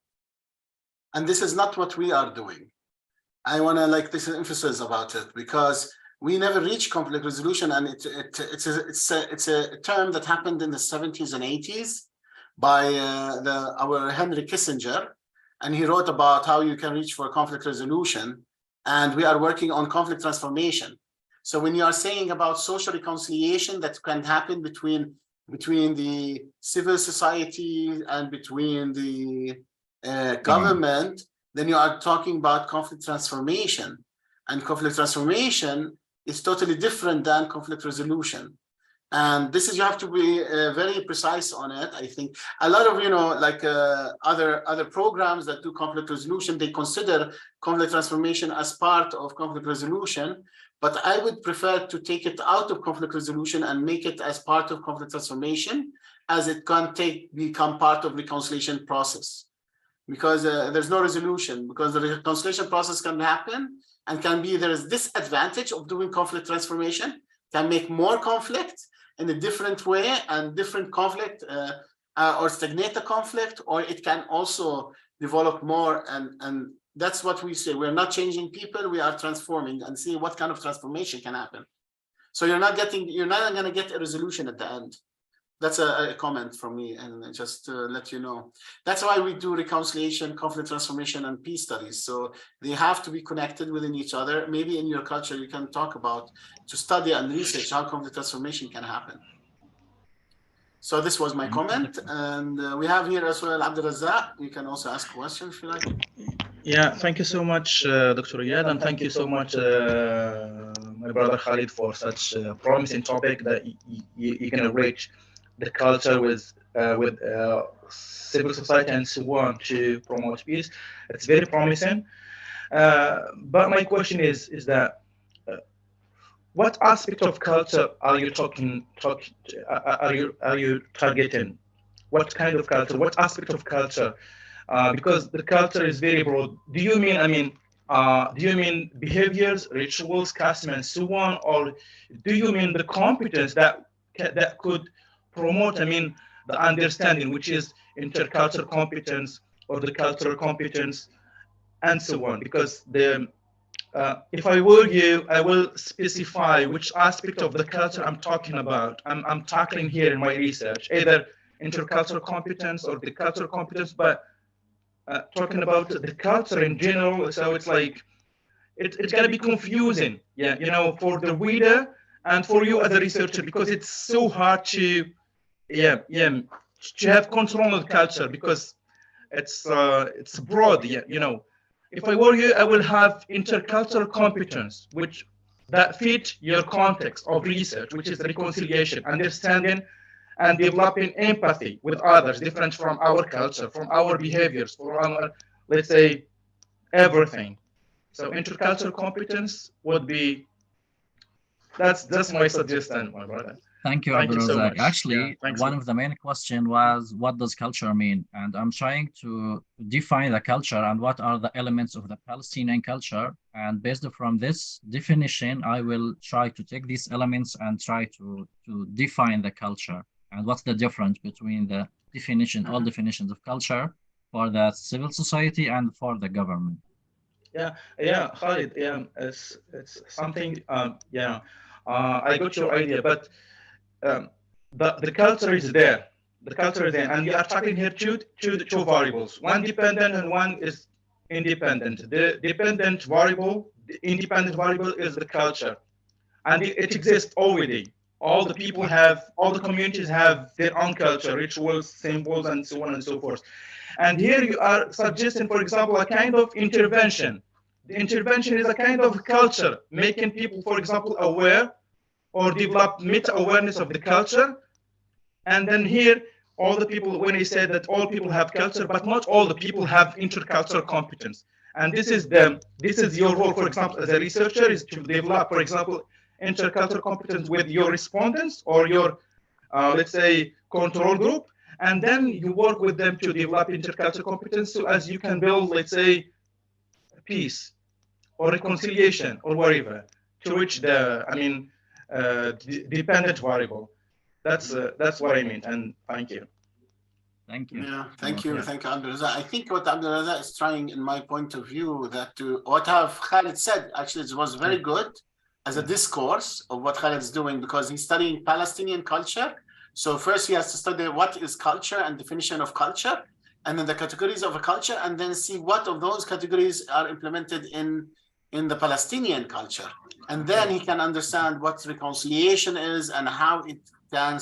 And this is not what we are doing. I want to this emphasis about it, because we never reach conflict resolution, and it's a term that happened in the 70s and 80s by our Henry Kissinger, and he wrote about how you can reach for conflict resolution, and we are working on conflict transformation. So when you are saying about social reconciliation that can happen between the civil society and between the government, then you are talking about conflict transformation, and conflict transformation is totally different than conflict resolution. And this is, you have to be very precise on it. I think a lot of, other programs that do conflict resolution, they consider conflict transformation as part of conflict resolution. But I would prefer to take it out of conflict resolution and make it as part of conflict transformation, as it can become part of reconciliation process. Because there's no resolution, because the reconciliation process can happen and there is disadvantage of doing conflict transformation, can make more conflict in a different way, and different conflict or stagnate the conflict, or it can also develop more. And that's what we say. We're not changing people, we are transforming, and see what kind of transformation can happen. So you're not going to get a resolution at the end. That's a comment from me, and just to let you know. That's why we do reconciliation, conflict transformation, and peace studies. So they have to be connected within each other. Maybe in your culture, you can talk about to study and research how conflict transformation can happen. So this was my comment. And we have here as well Abdul Razzaq. You can also ask questions if you like. Yeah, thank you so much, Dr. Riyad, and thank you so much, my brother Khalid, for such a promising topic that you can reach the culture with civil society and so on to promote peace. It's very promising. But my question is that what aspect of culture are you are you targeting? What kind of culture? What aspect of culture? Because the culture is very broad. Do you mean, do you mean behaviors, rituals, custom, and so on, or do you mean the competence that could promote, the understanding, which is intercultural competence or the cultural competence, and so on? Because if I were you, I will specify which aspect of the culture I'm talking about. I'm tackling here in my research, either intercultural competence or the cultural competence, but talking about the culture in general. So it's like, it's going to be confusing, yeah, for the reader and for you as a researcher, because it's so hard to, to have control of the culture, because it's broad, If I were you, I will have intercultural competence, which that fit your context of research, which is reconciliation, understanding, and developing empathy with others different from our culture, from our behaviors, from our, let's say, everything. So intercultural competence would be, that's my suggestion, my brother. Thank you, Thank you so Abdulrazak. much. Actually, Yeah, thanks. one of the main question was, what does culture mean? And I'm trying to define the culture and what are the elements of the Palestinian culture. And based from this definition, I will try to take these elements and try to define the culture and what's the difference between the definition, all definitions of culture for the civil society and for the government. Khalid, it's something, I got your idea, but the culture is there. The culture is there, and we are talking here two variables, one dependent and one is independent. The dependent variable, the independent variable is the culture, and it exists already. All the communities have their own culture, rituals, symbols, and so on and so forth. And here you are suggesting, for example, a kind of intervention. The intervention is a kind of culture, making people, for example, aware or develop meta-awareness of the culture. And then here, all the people, when he said that all people have culture, but not all the people have intercultural competence. And this is your role, for example, as a researcher, is to develop, for example, intercultural competence with your respondents or your, let's say, control group. And then you work with them to develop intercultural competence so as you can build, let's say, peace or reconciliation or whatever, to which dependent variable. That's what I mean, and thank you. Thank you. Yeah, thank you, Abdulrazak. I think what Abdulrazak is trying, in my point of view, that what have Khalid said, actually, it was very good as a discourse of what Khalid is doing, because he's studying Palestinian culture. So first he has to study what is culture and definition of culture, and then the categories of a culture, and then see what of those categories are implemented in the Palestinian culture. And then he can understand what reconciliation is and how it can,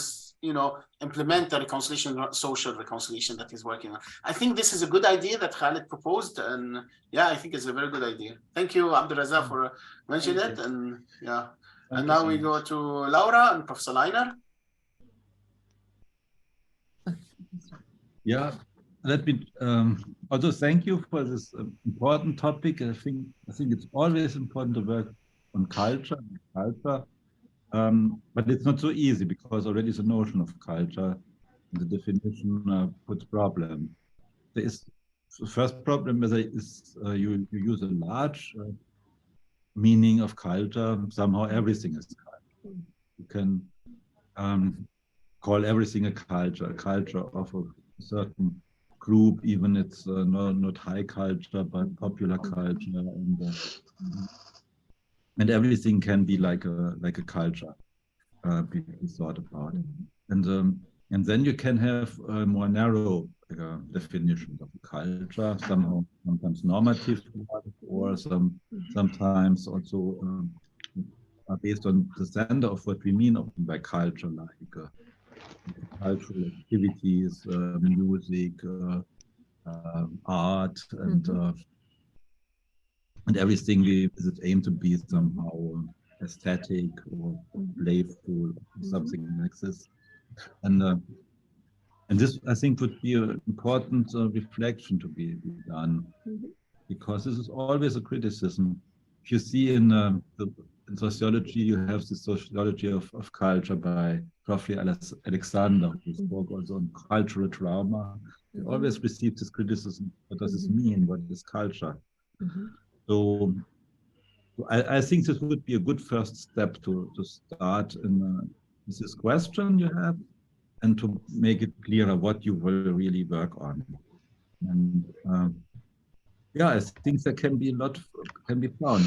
implement the reconciliation, social reconciliation that he's working on. I think this is a good idea that Khalid proposed, and I think it's a very good idea. Thank you, Abdulrazak, for mentioning it. And and now we go to Laura and Professor Leiner. Yeah, let me also thank you for this important topic. I think it's always important to work on culture, but it's not so easy, because already the notion of culture, the definition puts problem. There is the first problem is you use a large meaning of culture. Somehow everything is culture. You can call everything a culture of a certain group, even it's not high culture, but popular culture, and everything can be like a culture, be thought about. And then you can have more narrow definitions of culture, sometimes normative, or sometimes also based on the standard of what we mean by culture, like cultural activities, music, art, and everything we aim to be somehow aesthetic or playful, something like this. And this, I think, would be an important reflection to be done, because this is always a criticism. If you see in the in sociology, you have the sociology of culture by Prof. Alexander, who spoke also on cultural trauma. We always receive this criticism. What does this mean? What is culture? So I think this would be a good first step to start with this question you have, and to make it clearer what you will really work on. And yeah, I think there can be a lot can be found.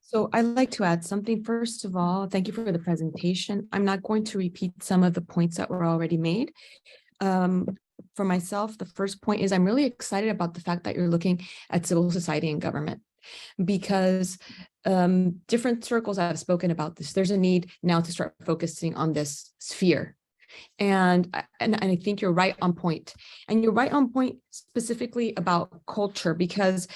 So I'd like to add something. First of all, thank you for the presentation. I'm not going to repeat some of the points that were already made. For myself, the first point is I'm really excited about the fact that you're looking at civil society and government, because different circles have spoken about this. There's a need now to start focusing on this sphere. And I think you're right on point. And you're right on point specifically about culture, because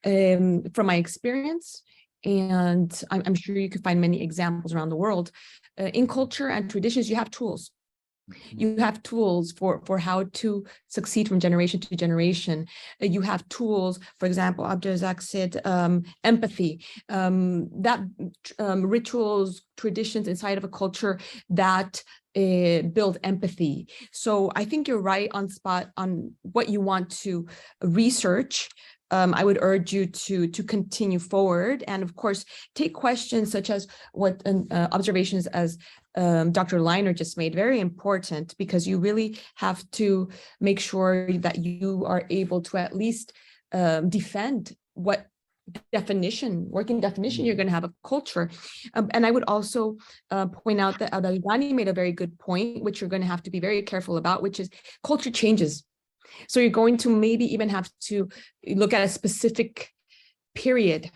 from my experience, and I'm sure you could find many examples around the world, in culture and traditions, you have tools. You have tools for how to succeed from generation to generation. You have tools, for example, Abdelrazak said, empathy, that rituals, traditions inside of a culture that build empathy. So I think you're right on spot on what you want to research. I would urge you to continue forward, and of course, take questions such as what observations as Dr. Leiner just made, very important, because you really have to make sure that you are able to at least defend what working definition you're going to have a culture. And I would also point out that Adalgani made a very good point, which you're going to have to be very careful about, which is culture changes. So you're going to maybe even have to look at a specific period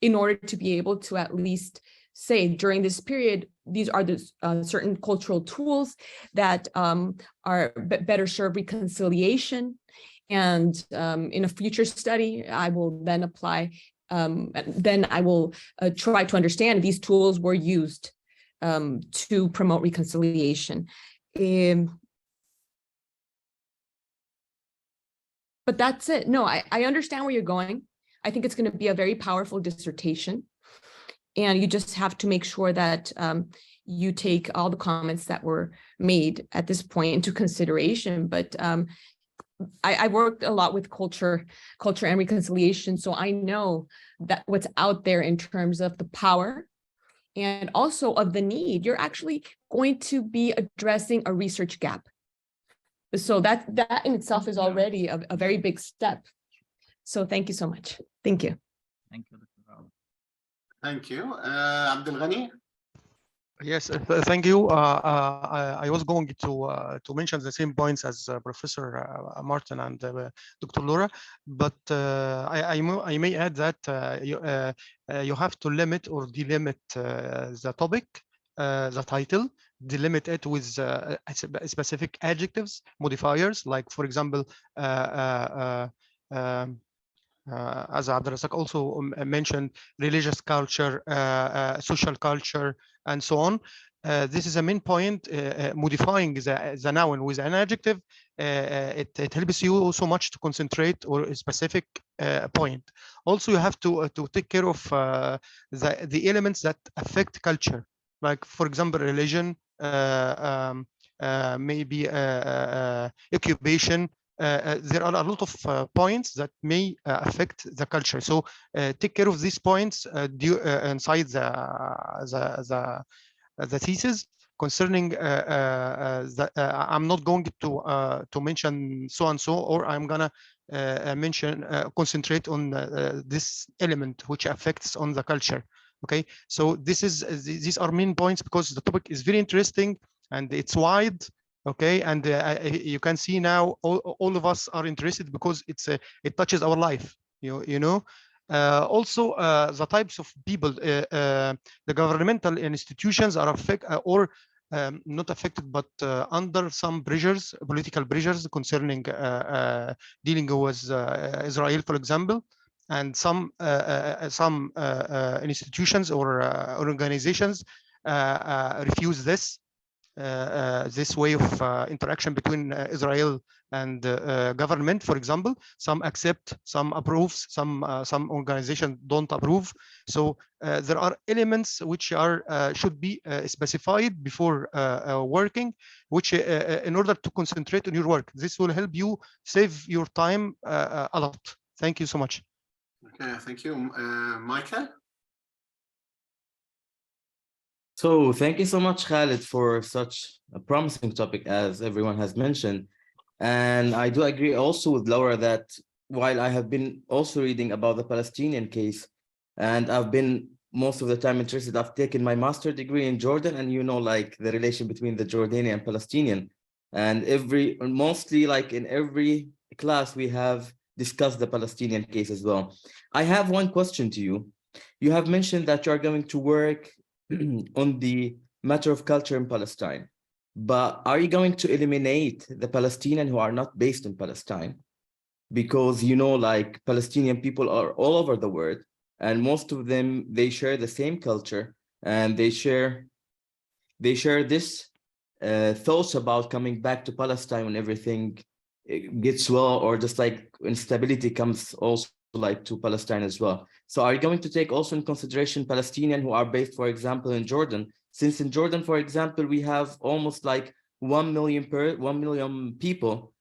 in order to be able to at least say during this period, these are the certain cultural tools that are better serve reconciliation. And in a future study, I will then apply, then I will try to understand if these tools were used to promote reconciliation. But that's it. No, I understand where you're going. I think it's going to be a very powerful dissertation. And you just have to make sure that you take all the comments that were made at this point into consideration. But I worked a lot with culture and reconciliation. So I know that what's out there in terms of the power and also of the need, you're actually going to be addressing a research gap. So that in itself is already a very big step. So thank you so much. Thank you. Thank you, Dr. Rao. Thank you. Abdul Ghani? Yes, thank you. I was going to mention the same points as Professor Martin and Dr. Laura, but I may add that you have to limit or delimit the topic, the title, delimit it with specific adjectives, modifiers, like, for example, as Abdelrazak also mentioned, religious culture, social culture, and so on. This is a main point. Modifying the noun with an adjective, it helps you so much to concentrate on a specific point. Also, you have to take care of the elements that affect culture, like, for example, religion, maybe occupation. There are a lot of points that may affect the culture. So take care of these points inside the thesis. Concerning I'm not going to mention so and so, or I'm gonna mention concentrate on this element which affects on the culture. Okay, so these are main points because the topic is very interesting and it's wide. Okay, and you can see now all of us are interested because it touches our life. You know. Also, the types of people, the governmental institutions are not affected, but under some pressures, political pressures concerning dealing with Israel, for example, and some institutions or organizations refuse this. this way of interaction between Israel and government. For example, some accept, some approves, some organizations don't approve. So there are elements which are should be specified before working, which in order to concentrate on your work. This will help you save your time a lot. Thank you so much. Okay, thank you. Michael? So thank you so much, Khalid, for such a promising topic, as everyone has mentioned. And I do agree also with Laura that while I have been also reading about the Palestinian case, and I've been most of the time interested, I've taken my master's degree in Jordan, and you know, like the relation between the Jordanian and Palestinian. And mostly like in every class, we have discussed the Palestinian case as well. I have one question to you. You have mentioned that you are going to work on the matter of culture in Palestine, but are you going to eliminate the Palestinians who are not based in Palestine? Because, you know, like Palestinian people are all over the world, and most of them, they share the same culture, and they share this thoughts about coming back to Palestine when everything gets well, or just like instability comes also like to Palestine as well. So are you going to take also in consideration Palestinians who are based, for example, in Jordan? Since in Jordan, for example, we have almost like 1 million people,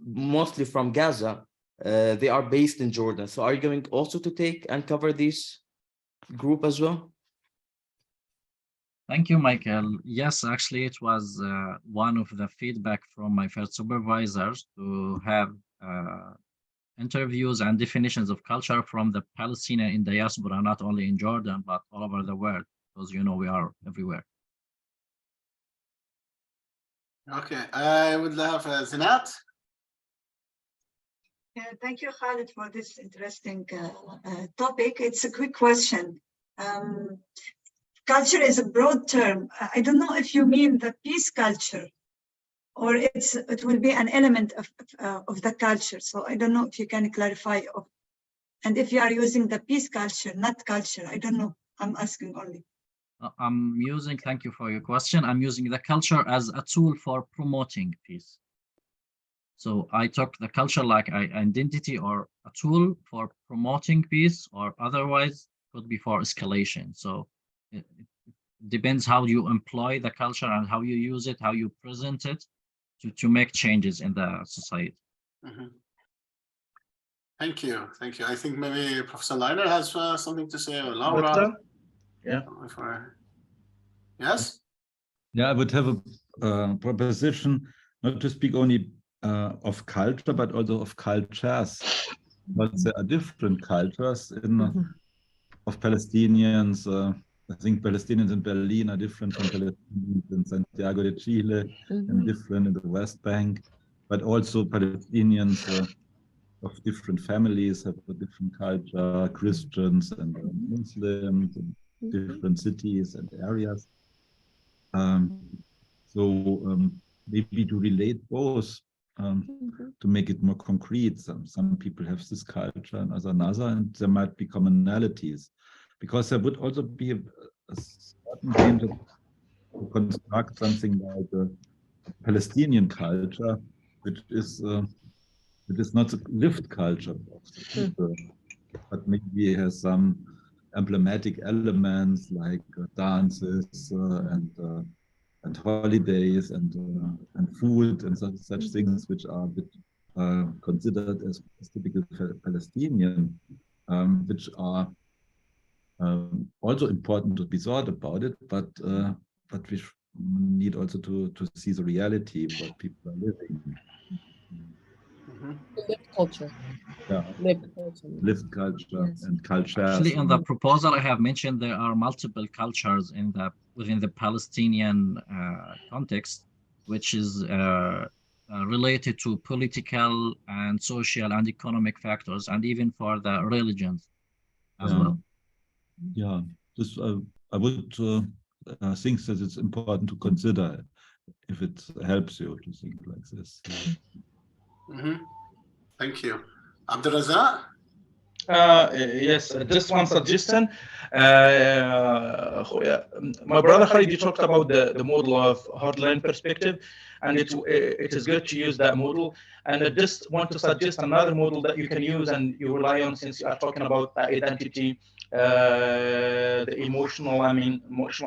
mostly from Gaza. They are based in Jordan. So are you going also to take and cover this group as well? Thank you, Michael. Yes, actually, it was one of the feedback from my first supervisors to have interviews and definitions of culture from the Palestinian in diaspora, not only in Jordan, but all over the world, because, you know, we are everywhere. Okay, I would have Zinat. Yeah, thank you, Khalid, for this interesting topic. It's a quick question. Culture is a broad term. I don't know if you mean the peace culture, or it will be an element of the culture. So I don't know if you can clarify. And if you are using the peace culture, not culture, I don't know. I'm asking only. Thank you for your question. I'm using the culture as a tool for promoting peace. So I took the culture like identity or a tool for promoting peace, or otherwise could be for escalation. So it depends how you employ the culture and how you use it, how you present it to make changes in the society. Mm-hmm. Thank you. Thank you. I think maybe Professor Leiner has something to say, or Laura. Yeah. Yes? Yeah, I would have a proposition not to speak only of culture, but also of cultures. But there are different cultures of Palestinians. I think Palestinians in Berlin are different from Palestinians in Santiago de Chile, and different in the West Bank. But also Palestinians of different families have a different culture, Christians and Muslims in different cities and areas. Maybe to relate both, to make it more concrete. Some people have this culture and another, and there might be commonalities, because there would also be a certain danger to construct something like a Palestinian culture, which is not a lived culture of the people, but maybe has some emblematic elements like dances and holidays and food and such things, which are a bit considered as typical Palestinian, which are also important to be thought about it, but we need also to see the reality of what people are living. Lived culture. Yeah. Lived culture, yes. And culture. Actually, in the proposal I have mentioned, there are multiple cultures within the Palestinian context, which is related to political and social and economic factors, and even for the religions as well. Yeah, I would think that it's important to consider if it helps you to think like this. Thank you. Abdulrazak? Yes, just one suggestion. My brother Khalid, you talked about the model of hardline perspective, and it is good to use that model. And I just want to suggest another model that you can use and you rely on, since you are talking about the identity, the emotional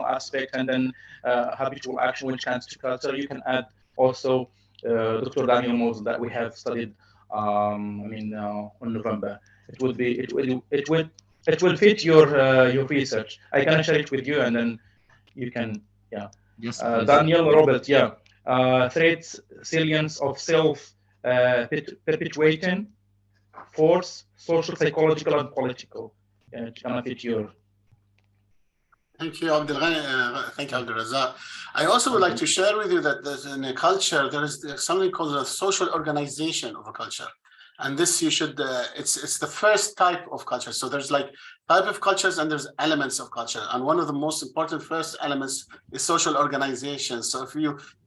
aspect, and then habitual action when it comes to culture. You can add also Dr. Daniel model that we have studied. On November. It will fit your research. I can share it with you, and then you can, yeah. Yes, Daniel Robert, yeah. Threats, salience of self, perpetuating, force, social, psychological, and political. Yeah, it's gonna fit your. Thank you, thank you, Abdul. I also would like to share with you that there's in a culture, there's something called a social organization of a culture. And this you should, it's the first type of culture. So there's like type of cultures and there's elements of culture. And one of the most important first elements is social organization. So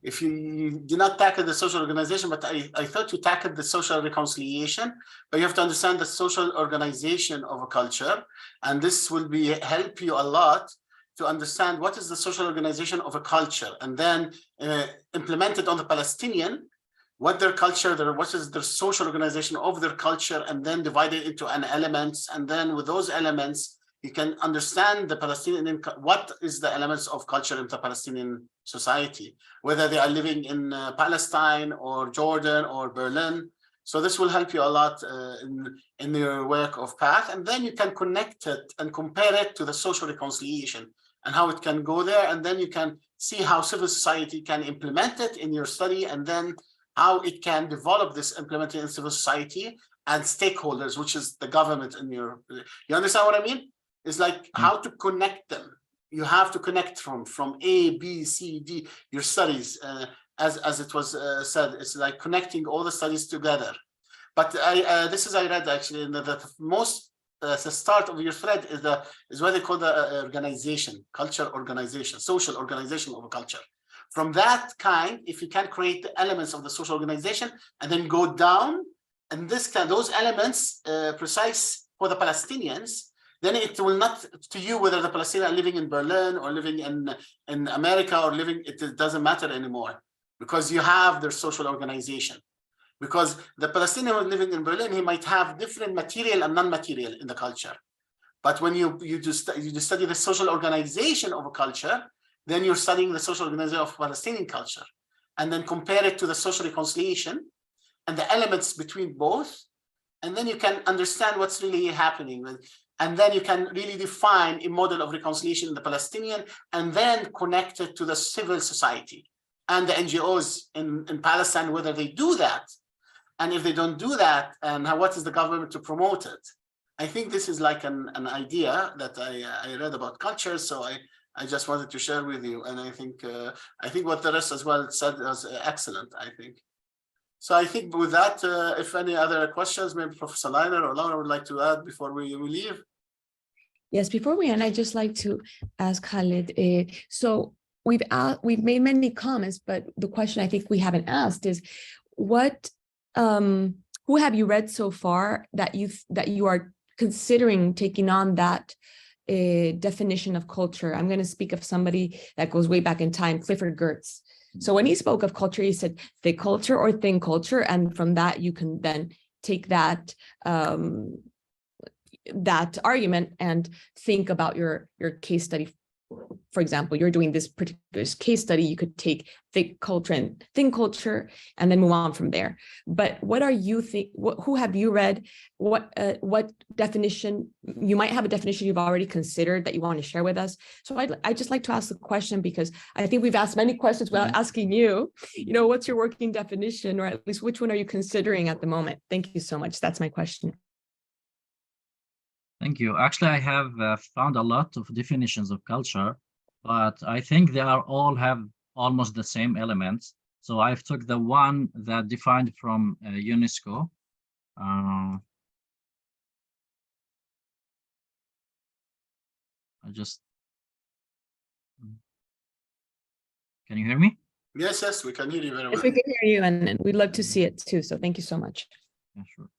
if you do not tackle the social organization, but I thought you tackled the social reconciliation, but you have to understand the social organization of a culture. And this will help you a lot to understand what is the social organization of a culture, and then implement it on the Palestinian, what their culture, what is their social organization of their culture, and then divide it into an elements. And then with those elements, you can understand the Palestinian, what is the elements of culture in the Palestinian society, whether they are living in Palestine or Jordan or Berlin. So this will help you a lot in your work of path. And then you can connect it and compare it to the social reconciliation and how it can go there. And then you can see how civil society can implement it in your study, and then how it can develop this implemented in civil society and stakeholders, which is the government in your, you understand what I mean? It's like how to connect them. You have to connect from A, B, C, D, your studies, as it was said, it's like connecting all the studies together. But I read actually in the most, the start of your thread is what they call the organization, culture organization, social organization of a culture. From that kind, if you can create the elements of the social organization and then go down, and those elements precise for the Palestinians, then it will not to you whether the Palestinians are living in Berlin or living in America or living, it doesn't matter anymore, because you have their social organization. Because the Palestinian who is living in Berlin, he might have different material and non-material in the culture. But when you study the social organization of a culture, then you're studying the social organization of Palestinian culture, and then compare it to the social reconciliation and the elements between both. And then you can understand what's really happening. And then you can really define a model of reconciliation in the Palestinian, and then connect it to the civil society and the NGOs in Palestine, whether they do that. And if they don't do that, and what is the government to promote it? I think this is like an idea that I read about culture. So I just wanted to share with you. And I think what the rest as well said was excellent, I think. So I think with that, if any other questions, maybe Professor Leiner or Laura would like to add before we leave. Yes, before we end, I'd just like to ask Khalid, so we've made many comments, but the question I think we haven't asked is who have you read so far that you are considering taking on that definition of culture? I'm going to speak of somebody that goes way back in time, Clifford Geertz. So when he spoke of culture, he said thick culture or thin culture, and from that you can then take that that argument and think about your case study. For example, you're doing this particular case study, you could take thick culture and thin culture and then move on from there. But what are you who have you read? What definition, you might have a definition you've already considered that you want to share with us. So I'd just like to ask the question, because I think we've asked many questions without asking you, what's your working definition, or at least which one are you considering at the moment? Thank you so much. That's my question. Thank you. Actually, I have found a lot of definitions of culture, but I think they all have almost the same elements. So I've took the one that defined from UNESCO. Can you hear me? Yes, we can hear you very well. Yes, we can hear you, and we'd love to see it too. So thank you so much. Yeah, sure.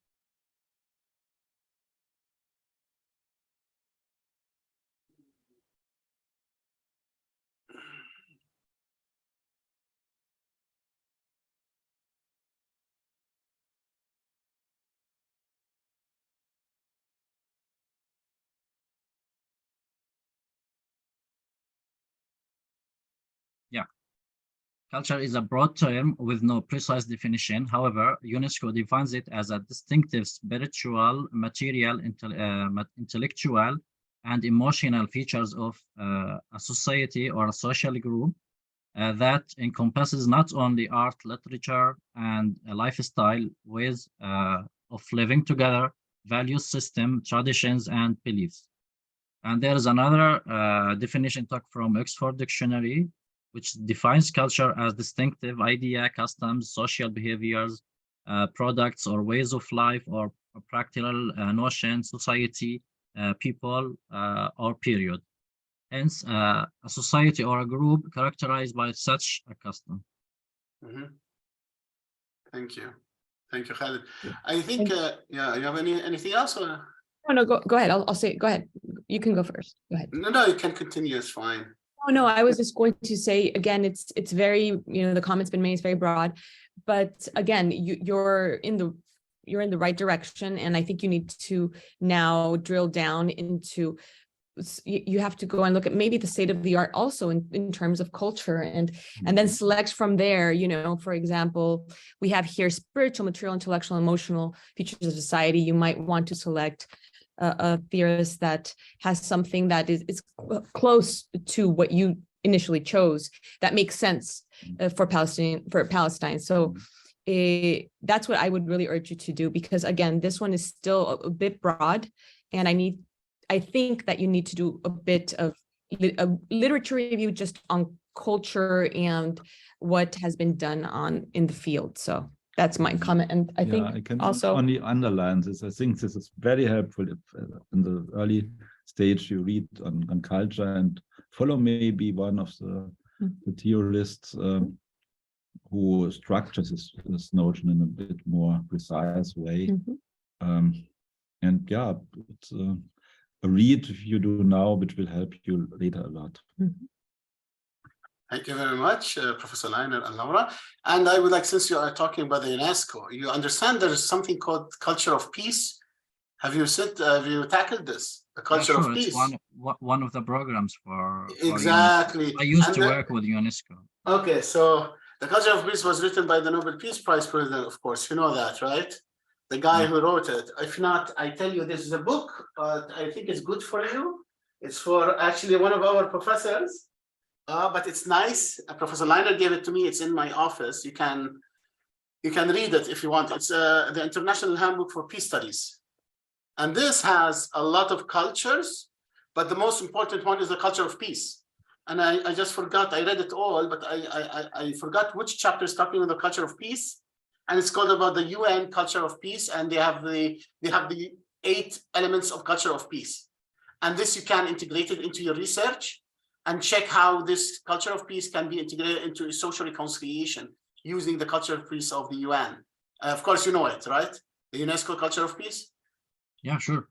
Culture is a broad term with no precise definition. However, UNESCO defines it as a distinctive spiritual, material, intellectual, and emotional features of a society or a social group that encompasses not only art, literature, and a lifestyle, ways of living together, value system, traditions, and beliefs. And there is another definition talk from Oxford Dictionary, which defines culture as distinctive idea, customs, social behaviors, products or ways of life, or practical notion, society, people, or period. Hence, a society or a group characterized by such a custom. Thank you. Thank you, Khalid. I think, yeah, you have anything else? Or? Oh, no, go ahead. I'll say, go ahead. You can go first. Go ahead. No, you can continue. It's fine. Oh, no, I was just going to say, again, it's very, the comment's been made, it's very broad, but again, you're in the right direction. And I think you need to now drill down into, you have to go and look at maybe the state of the art also in terms of culture and then select from there, for example, we have here spiritual, material, intellectual, emotional features of society. You might want to select a theorist that has something that is close to what you initially chose that makes sense for Palestine. So that's what I would really urge you to do, because again, this one is still a bit broad, and I think that you need to do a bit of a literature review just on culture and what has been done in the field. So that's my comment. And I think I can also only underline this. I think this is very helpful if in the early stage you read on culture and follow maybe one of the theorists who structures this notion in a bit more precise way. And yeah, it's a read you do now, which will help you later a lot. Thank you very much, Professor Leiner and Laura. And I would like, since you are talking about the UNESCO, you understand there is something called culture of peace. Have you tackled this? The culture of peace. It's one of the programs for exactly. I used to work with UNESCO. Okay, so the culture of peace was written by the Nobel Peace Prize president, of course. You know that, right? The guy who wrote it. If not, I tell you, this is a book, but I think it's good for you. It's for actually one of our professors. But it's nice. Professor Leiner gave it to me. It's in my office. You can read it if you want. It's the International Handbook for Peace Studies. And this has a lot of cultures, but the most important one is the culture of peace. And I just forgot, I read it all, but I forgot which chapter is talking about the culture of peace. And it's called about the UN culture of peace. And they have the 8 elements of culture of peace. And this you can integrate it into your research and check how this culture of peace can be integrated into social reconciliation using the culture of peace of the UN. Of course, you know it, right? The UNESCO culture of peace? Yeah, sure.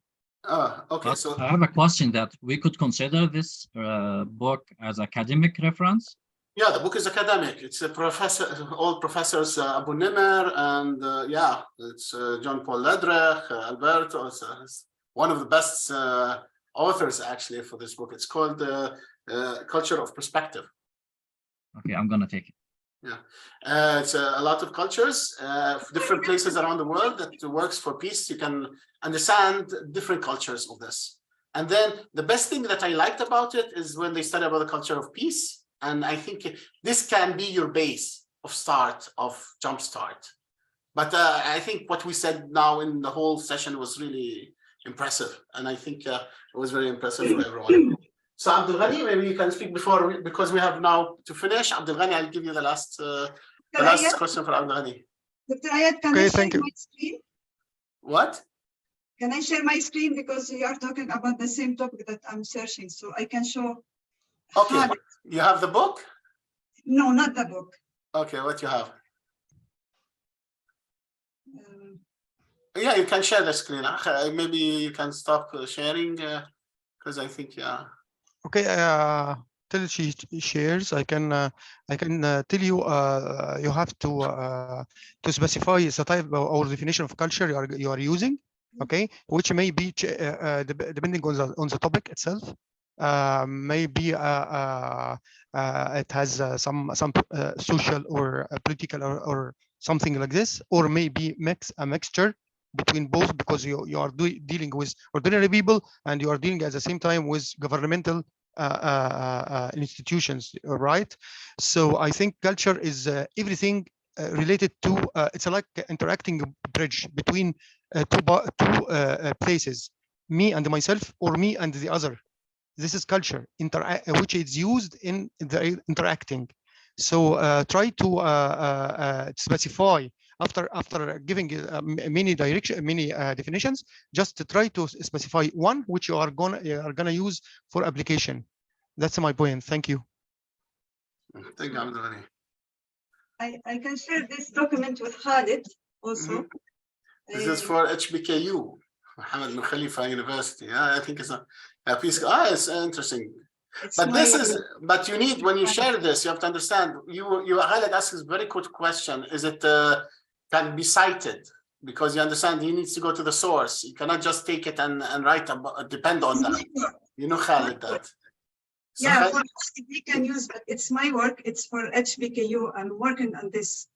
Okay, but so I have a question that we could consider this book as academic reference. Yeah, the book is academic. It's a professor, all professors, Abu Nimr, and yeah, it's John Paul Ledrich, Alberto. It's one of the best authors actually for this book. It's called Culture of Perspective. Okay, I'm gonna take it. Yeah, it's a lot of cultures, different places around the world that works for peace. You can understand different cultures of this. And then the best thing that I liked about it is when they study about the culture of peace. And I think this can be your base of jump start. But I think what we said now in the whole session was really impressive. And I think it was very impressive for everyone. So Abdul Ghani, maybe you can speak before, because we have now to finish. Abdul Ghani, I'll give you the last question for Abdul Ghani. Dr. Ayat, can I share my screen? What? Can I share my screen, because you are talking about the same topic that I'm searching, so I can show. Okay, you have the book? No, not the book. Okay, what you have? Yeah, you can share the screen. Maybe you can stop sharing, because I think, yeah. Okay, till she shares, I can tell you you have to specify the type or definition of culture you are using, okay, which may be depending on the topic itself. maybe it has some social or political or something like this, or maybe a mixture between both, because you are dealing with ordinary people and you are dealing at the same time with governmental institutions, right? So I think culture is everything related to, it's like interacting bridge between two places, me and myself, or me and the other. This is culture, which is used in the interacting. So try to specify after giving many definitions. Just to try to specify one which you are gonna use for application. That's my point. Thank you. Thank you, Abdulghani. I can share this document with Khalid also. This is for HBKU, Mohammed bin Khalifa University. I think it's a piece. It's interesting. But this is, but you need, when you share this, you have to understand, Khalid asks a very good question. Is it can be cited? Because you understand he needs to go to the source. You cannot just take it and write, depend on that. You know, Khalid, that. So yeah, for he can use, but it's my work. It's for HBKU. I'm working on this.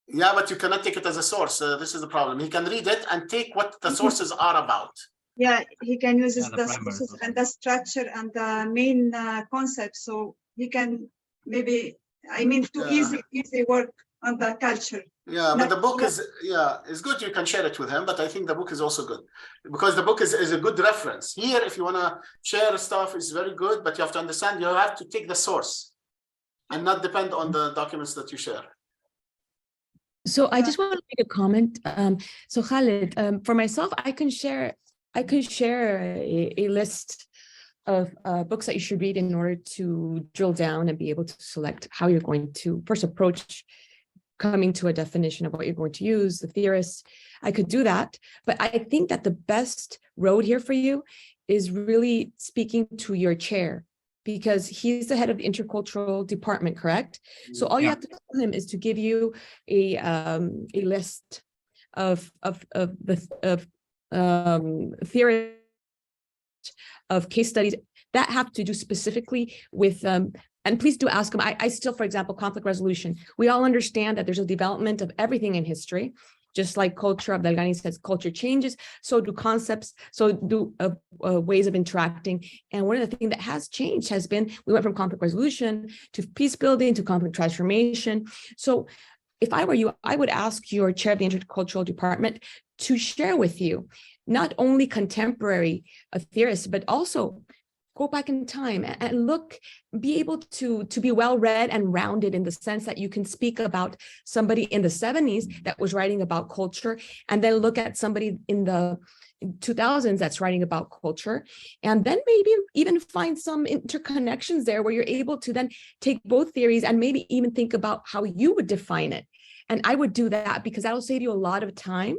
Yeah, but you cannot take it as a source. This is the problem. He can read it and take what the sources are about. Yeah, he can use the sources and the structure and the main concept. So he can maybe, I mean, easy work on the culture. Yeah, but the book is, it's good. You can share it with him, but I think the book is also good because the book is a good reference. Here, if you want to share stuff, it's very good, but you have to understand, you have to take the source and not depend on the documents that you share. So I just want to make a comment. So Khalid, for myself, I can share a list of books that you should read in order to drill down and be able to select how you're going to first approach coming to a definition of what you're going to use, the theorists. I could do that, but I think that the best road here for you is really speaking to your chair, because he's the head of the intercultural department, correct? So all you have to tell him is to give you a list of theories, of case studies that have to do specifically with and please do ask him. I still, for example, conflict resolution. We all understand that there's a development of everything in history. Just like culture, Abdulghani says, culture changes, so do concepts, so do ways of interacting. And one of the things that has changed has been, we went from conflict resolution to peace building to conflict transformation. So if I were you, I would ask your chair of the intercultural department to share with you not only contemporary theorists, but also go back in time and look, be able to be well-read and rounded in the sense that you can speak about somebody in the 70s that was writing about culture, and then look at somebody in the 2000s that's writing about culture, and then maybe even find some interconnections there where you're able to then take both theories and maybe even think about how you would define it. And I would do that because that'll save you a lot of time.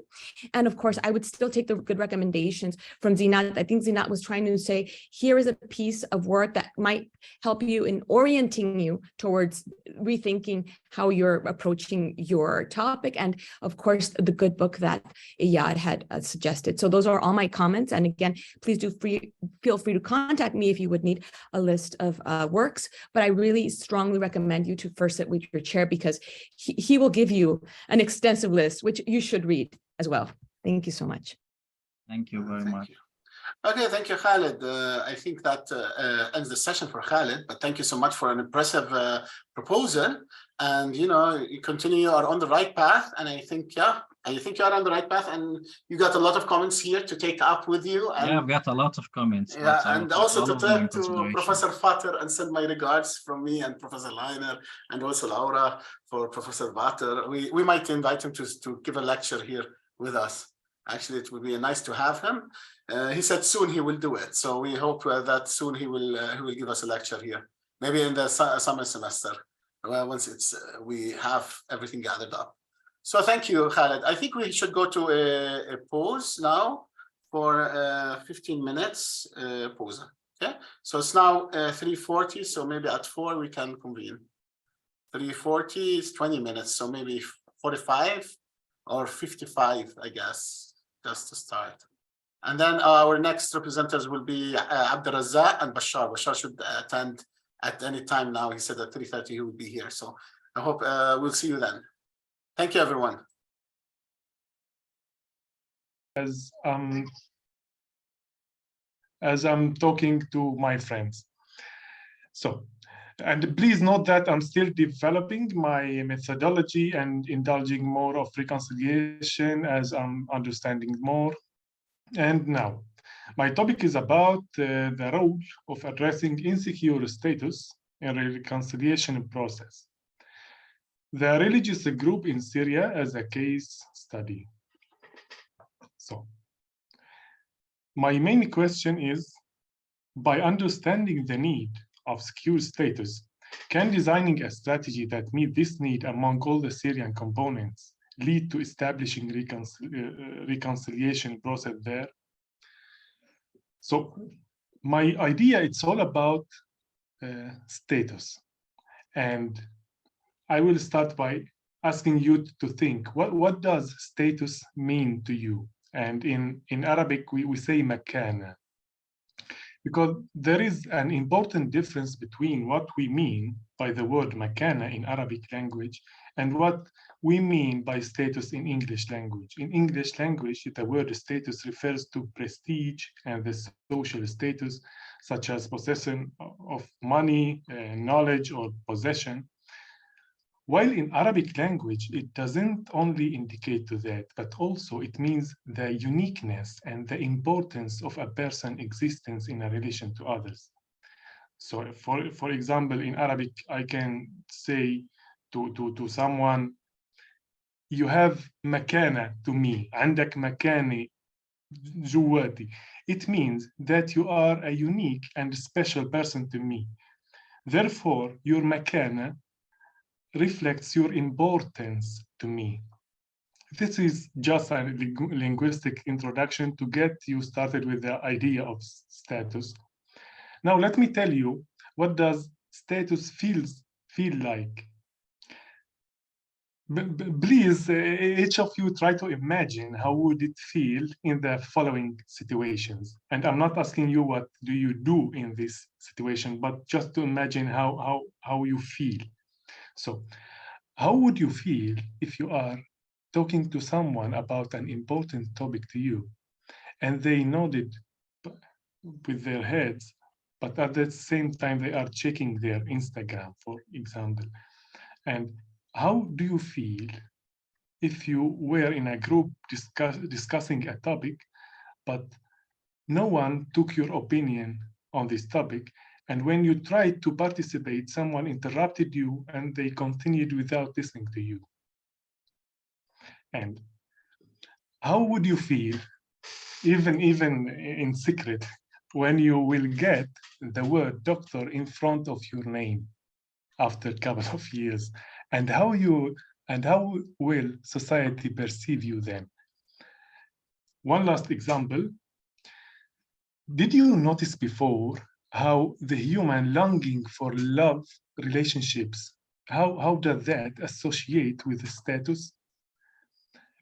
And of course, I would still take the good recommendations from Zinat. I think Zinat was trying to say, here is a piece of work that might help you in orienting you towards rethinking how you're approaching your topic. And of course, the good book that Iyad had suggested. So those are all my comments. And again, please feel free to contact me if you would need a list of works. But I really strongly recommend you to first sit with your chair, because he will give you an extensive list, which you should read as well. Thank you so much. Thank you very much. Okay, thank you, Khalid. I think that ends the session for Khalid, but thank you so much for an impressive proposal. And, you know, you continue, you are on the right path. And I think, I think you are on the right path, and you got a lot of comments here to take up with you. And, I've got a lot of comments. Yeah, and also to talk to Professor Vater and send my regards from me and Professor Leiner, and also Laura for Professor Vater. We might invite him to give a lecture here with us. Actually, it would be nice to have him. He said soon he will do it. So we hope that soon he will give us a lecture here, maybe in the summer semester, once we have everything gathered up. So thank you, Khalid. I think we should go to a pause now for 15 minutes pause. Okay, so it's now 3:40, so maybe at 4 we can convene. 3:40 is 20 minutes, so maybe 45 or 55, I guess, just to start. And then our next representatives will be Abdulrazak and Bashar. Bashar should attend at any time now. He said at 3:30 he will be here. So I hope we'll see you then. Thank you, everyone. As I'm talking to my friends. So, and please note that I'm still developing my methodology and indulging more of reconciliation as I'm understanding more. And now, my topic is about the role of addressing insecure status in the reconciliation process. The religious group in Syria as a case study. So, my main question is, by understanding the need of secure status, can designing a strategy that meets this need among all the Syrian components lead to establishing reconciliation process there? So my idea, it's all about status. And I will start by asking you to think, what does status mean to you? And in Arabic, we say makana. Because there is an important difference between what we mean by the word makana in Arabic language and what we mean by status in English language. In English language, the word status refers to prestige and the social status, such as possession of money, knowledge, or possession. While in Arabic language, it doesn't only indicate to that, but also it means the uniqueness and the importance of a person's existence in a relation to others. So for example, in Arabic, I can say to someone, you have makana to me, عندك مكانة جواتي. It means that you are a unique and special person to me. Therefore, your makana reflects your importance to me. This is just a linguistic introduction to get you started with the idea of status. Now, let me tell you, what does status feel like? Please, each of you try to imagine how would it feel in the following situations. And I'm not asking you what do you do in this situation, but just to imagine how you feel. So, how would you feel if you are talking to someone about an important topic to you, and they nodded with their heads, but at the same time they are checking their Instagram, for example? And how do you feel if you were in a group discussing a topic, but no one took your opinion on this topic, and when you tried to participate, someone interrupted you and they continued without listening to you? And how would you feel, even in secret, when you will get the word doctor in front of your name after a couple of years? And how will society perceive you then? One last example. Did you notice before how the human longing for love relationships, how does that associate with the status?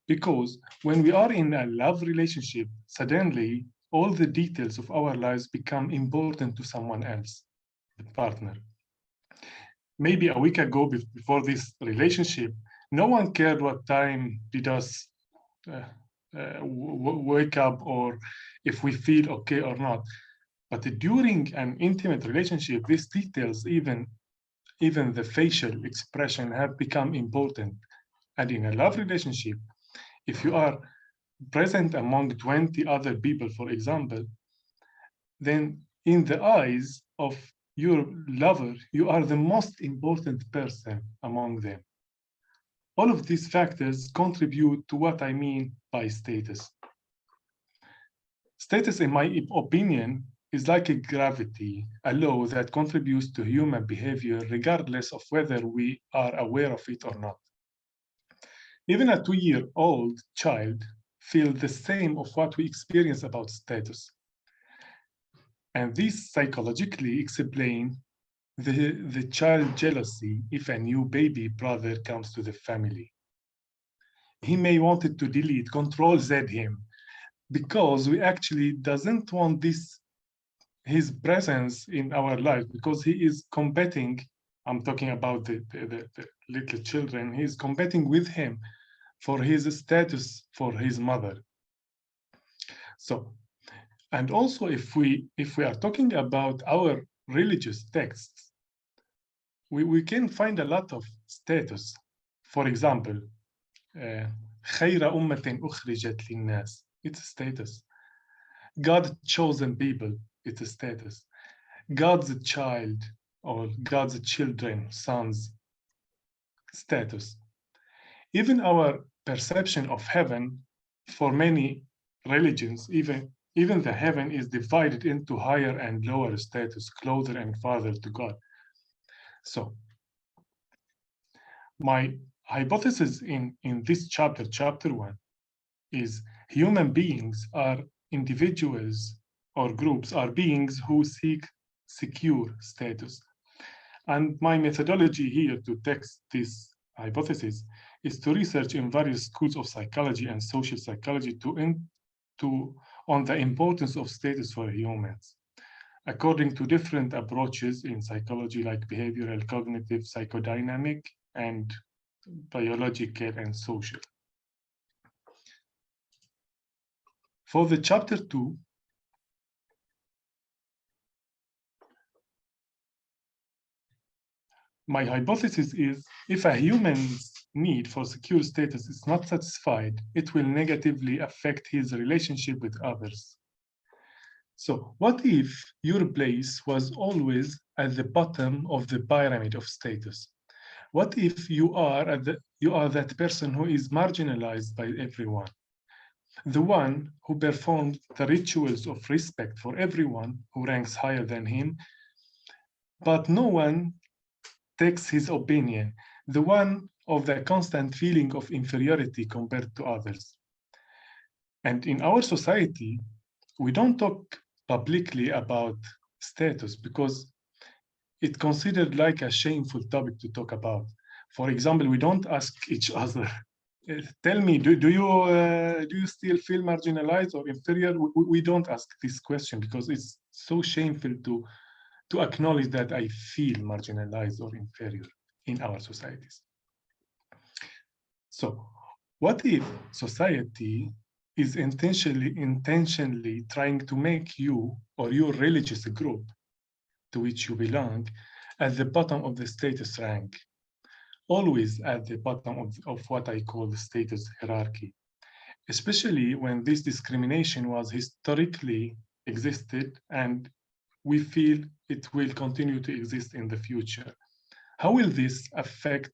Because when we are in a love relationship, suddenly all the details of our lives become important to someone else, the partner. Maybe a week ago, before this relationship, no one cared what time did us wake up or if we feel okay or not. But during an intimate relationship, these details, even the facial expression, have become important. And in a love relationship, if you are present among 20 other people, for example, then in the eyes of your lover, you are the most important person among them. All of these factors contribute to what I mean by status. Status, in my opinion, is like a gravity, a law that contributes to human behavior regardless of whether we are aware of it or not. Even a 2-year-old child feels the same of what we experience about status. And this psychologically explains the child jealousy if a new baby brother comes to the family. He may want to delete, Control Z him, because we actually doesn't want his presence in our life, because he is competing. I'm talking about the little children. He's competing with him for his status for his mother. So, and also if we are talking about our religious texts, we can find a lot of status. For example, خير أمة أخرجت للناس, it's a status. God's chosen people, it's a status. God's child or God's children, sons, status. Even our perception of heaven, for many religions, even the heaven is divided into higher and lower status, closer and farther to God. So my hypothesis in this chapter, chapter 1, is human beings are individuals or groups, are beings who seek secure status. And my methodology here to test this hypothesis is to research in various schools of psychology and social psychology on the importance of status for humans, according to different approaches in psychology like behavioral, cognitive, psychodynamic, and biological and social. For the chapter 2, my hypothesis is if a human's need for secure status is not satisfied, it will negatively affect his relationship with others. So what if your place was always at the bottom of the pyramid of status? What if you are that person who is marginalized by everyone? The one who performed the rituals of respect for everyone who ranks higher than him, but no one takes his opinion, the one of the constant feeling of inferiority compared to others. And in our society, we don't talk publicly about status because it's considered like a shameful topic to talk about. For example, we don't ask each other, tell me, do you still feel marginalized or inferior? We don't ask this question because it's so shameful to acknowledge that I feel marginalized or inferior in our societies. So what if society is intentionally trying to make you or your religious group to which you belong at the bottom of the status rank, always at the bottom of what I call the status hierarchy, especially when this discrimination was historically existed and we feel it will continue to exist in the future? How will this affect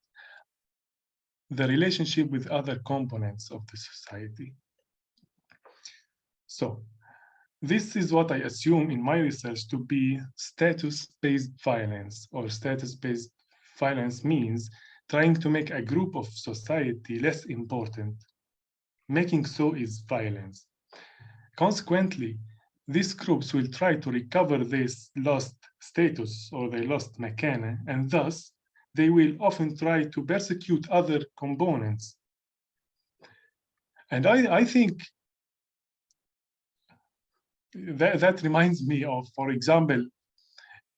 the relationship with other components of the society? So this is what I assume in my research to be status-based violence, or status-based violence means trying to make a group of society less important. Making so is violence. Consequently, these groups will try to recover this lost status or their lost makana, and thus they will often try to persecute other components. And I think that reminds me of, for example,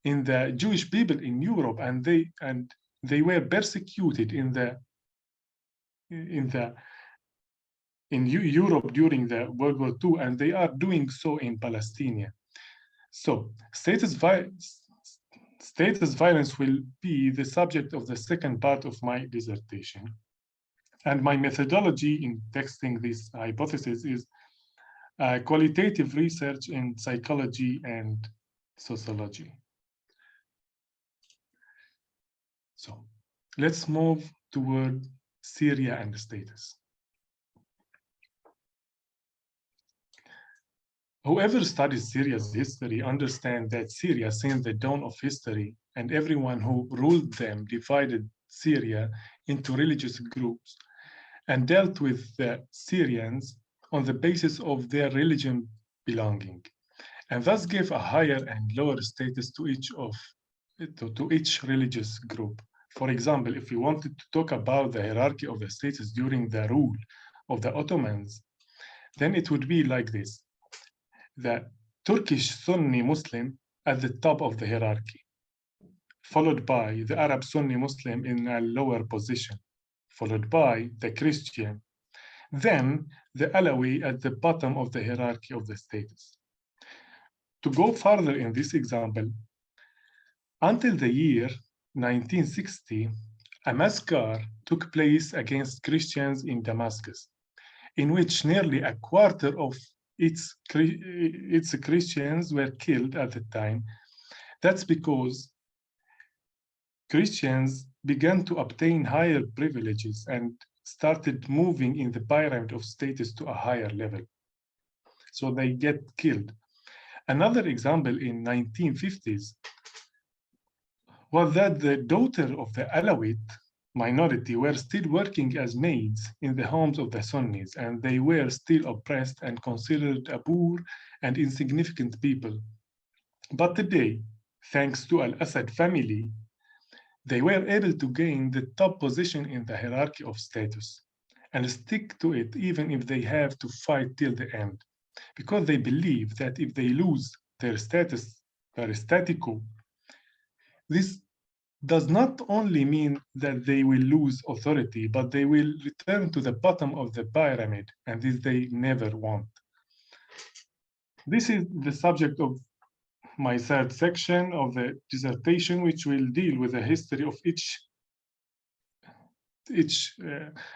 in the Jewish people in Europe, and they were persecuted in Europe during the World War II, and they are doing so in Palestine. So status violence will be the subject of the second part of my dissertation. And my methodology in testing this hypothesis is qualitative research in psychology and sociology. So let's move toward Syria and status. Whoever studies Syria's history understands that Syria, since the dawn of history, and everyone who ruled them divided Syria into religious groups and dealt with the Syrians on the basis of their religion belonging, and thus gave a higher and lower status to each religious group. For example, if we wanted to talk about the hierarchy of the status during the rule of the Ottomans, then it would be like this: the Turkish Sunni Muslim at the top of the hierarchy, followed by the Arab Sunni Muslim in a lower position, followed by the Christian, then the Alawi at the bottom of the hierarchy of the status. To go further in this example, until the year 1960, a massacre took place against Christians in Damascus, in which nearly a quarter of its Christians were killed at the time. That's because Christians began to obtain higher privileges and started moving in the pyramid of status to a higher level. So they get killed. Another example in 1950s was that the daughter of the Alawite minority were still working as maids in the homes of the Sunnis, and they were still oppressed and considered a poor and insignificant people. But today, thanks to Al-Assad family, they were able to gain the top position in the hierarchy of status and stick to it even if they have to fight till the end, because they believe that if they lose their status, their statu quo, this does not only mean that they will lose authority, but they will return to the bottom of the pyramid, and this they never want. This is the subject of my third section of the dissertation, which will deal with the history of each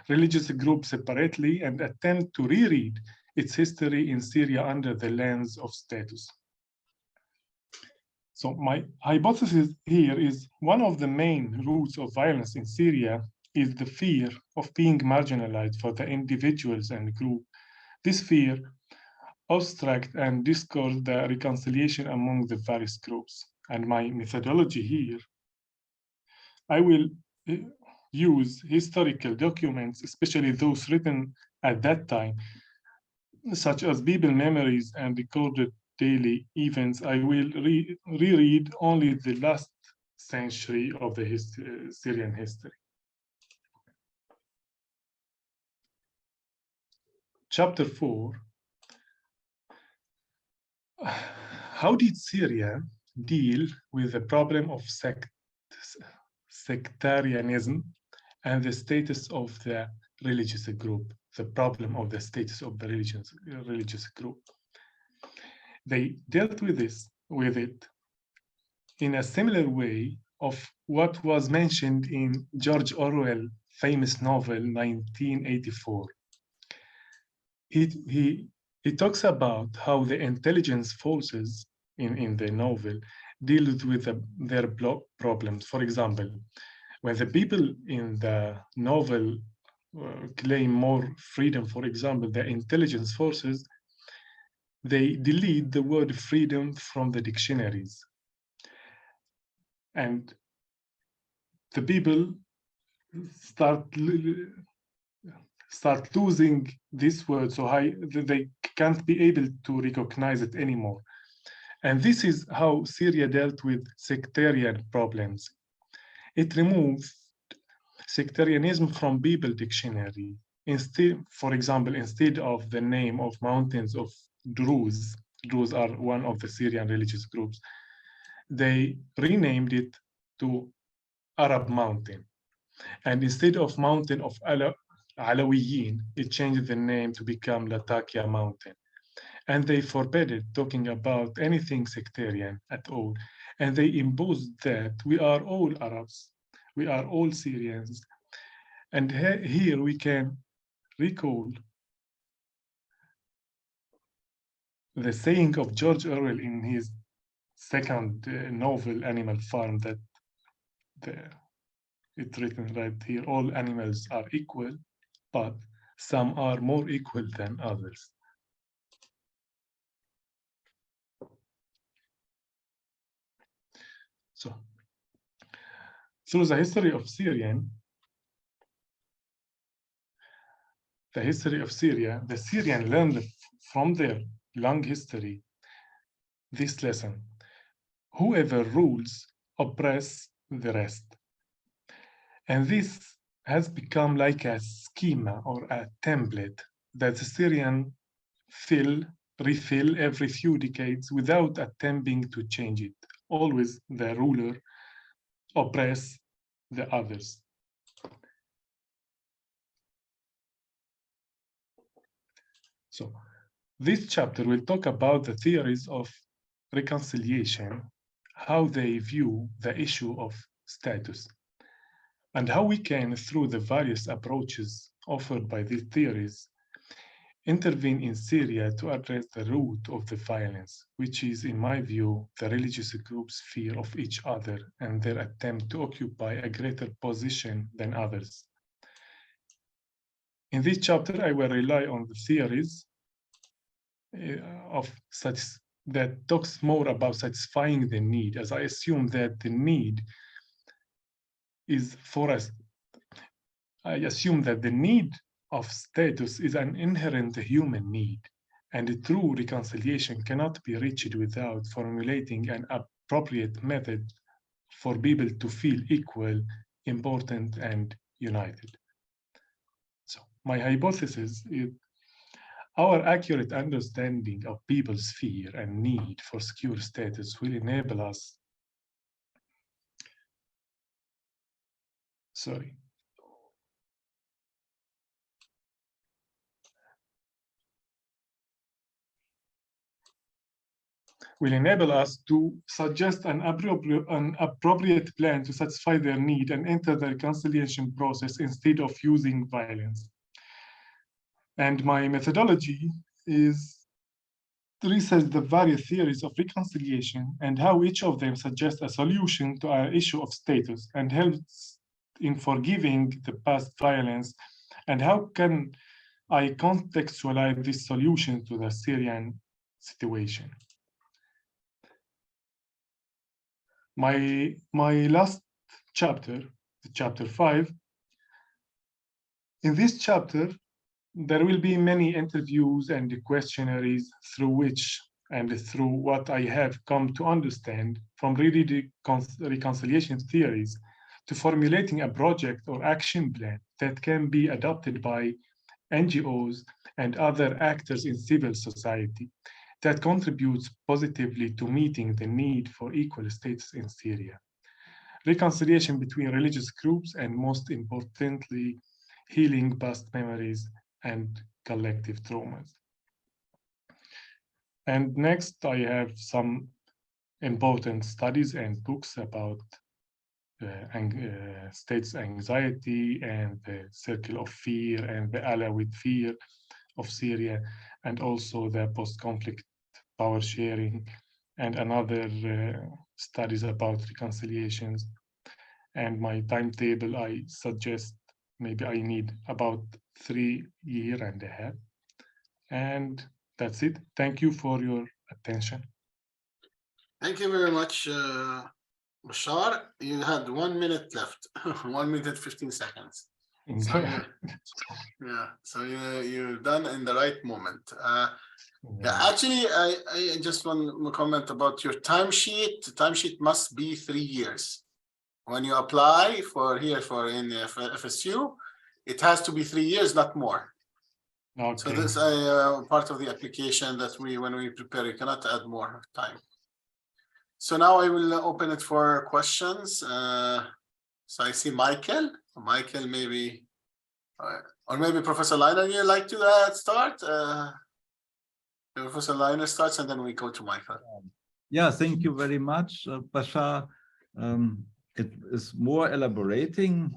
religious group separately and attempt to reread its history in Syria under the lens of status. So my hypothesis here is one of the main roots of violence in Syria is the fear of being marginalized for the individuals and group. This fear obstructs and discourages the reconciliation among the various groups. And my methodology here, I will use historical documents, especially those written at that time, such as Bible memories and recorded daily events. I will reread only the last century of the Syrian history. Chapter 4. How did Syria deal with the problem of sectarianism and the status of the religious group? The problem of the status of the religious group. They dealt with it in a similar way of what was mentioned in George Orwell's famous novel 1984. He talks about how the intelligence forces in the novel deal with their problems. For example, when the people in the novel claim more freedom, for example, the intelligence forces, they delete the word freedom from the dictionaries. And the people start losing this word, so they can't be able to recognize it anymore. And this is how Syria dealt with sectarian problems. It removed sectarianism from Bible dictionary. Instead, for example, instead of the name of mountains of Druze are one of the Syrian religious groups, they renamed it to Arab Mountain. And instead of mountain of Alawiyin, it changed the name to become Latakia Mountain. And they forbade it talking about anything sectarian at all. And they imposed that we are all Arabs, we are all Syrians. And here we can recall the saying of George Orwell in his second novel, Animal Farm, that it's written right here, all animals are equal, but some are more equal than others. So, through the history of Syria, the Syrian learned from their long history this lesson: whoever rules oppress the rest. And this has become like a schema or a template that the Syrian refill every few decades without attempting to change it. Always the ruler oppress the others. So this chapter will talk about the theories of reconciliation, how they view the issue of status, and how we can, through the various approaches offered by these theories, intervene in Syria to address the root of the violence, which is, in my view, the religious groups' fear of each other and their attempt to occupy a greater position than others. In this chapter, I will rely on the theories that talks more about satisfying the need, as I assume that the need is for us. I assume that the need of status is an inherent human need, and true reconciliation cannot be reached without formulating an appropriate method for people to feel equal, important, and united. So my hypothesis is our accurate understanding of people's fear and need for secure status will enable us to suggest an appropriate plan to satisfy their need and enter the reconciliation process instead of using violence. And my methodology is to research the various theories of reconciliation and how each of them suggests a solution to our issue of status and helps in forgiving the past violence, and how can I contextualize this solution to the Syrian situation. My last chapter, chapter 5, in this chapter, there will be many interviews and questionnaires through what I have come to understand from reading the reconciliation theories to formulating a project or action plan that can be adopted by NGOs and other actors in civil society that contributes positively to meeting the need for equal status in Syria. Reconciliation between religious groups, and most importantly, healing past memories and collective traumas. And next, I have some important studies and books about states anxiety and the circle of fear and the Alawite fear of Syria, and also the post-conflict power sharing and another studies about reconciliations. And my timetable, I suggest maybe I need about 3.5 years. And that's it. Thank you for your attention. Thank you very much, Bashar. You had 1 minute left, 1 minute 15 seconds. So you're done in the right moment. Actually, I just want to comment about your timesheet. The timesheet must be 3 years. When you apply for in FSU, it has to be 3 years, not more. Okay. So this is part of the application that when we prepare, you cannot add more time. So now I will open it for questions. So I see Michael. Michael, maybe, or maybe Professor Leiner, you'd like to start? Professor Leiner starts, and then we go to Michael. Yeah, thank you very much, Bashar. It is more elaborating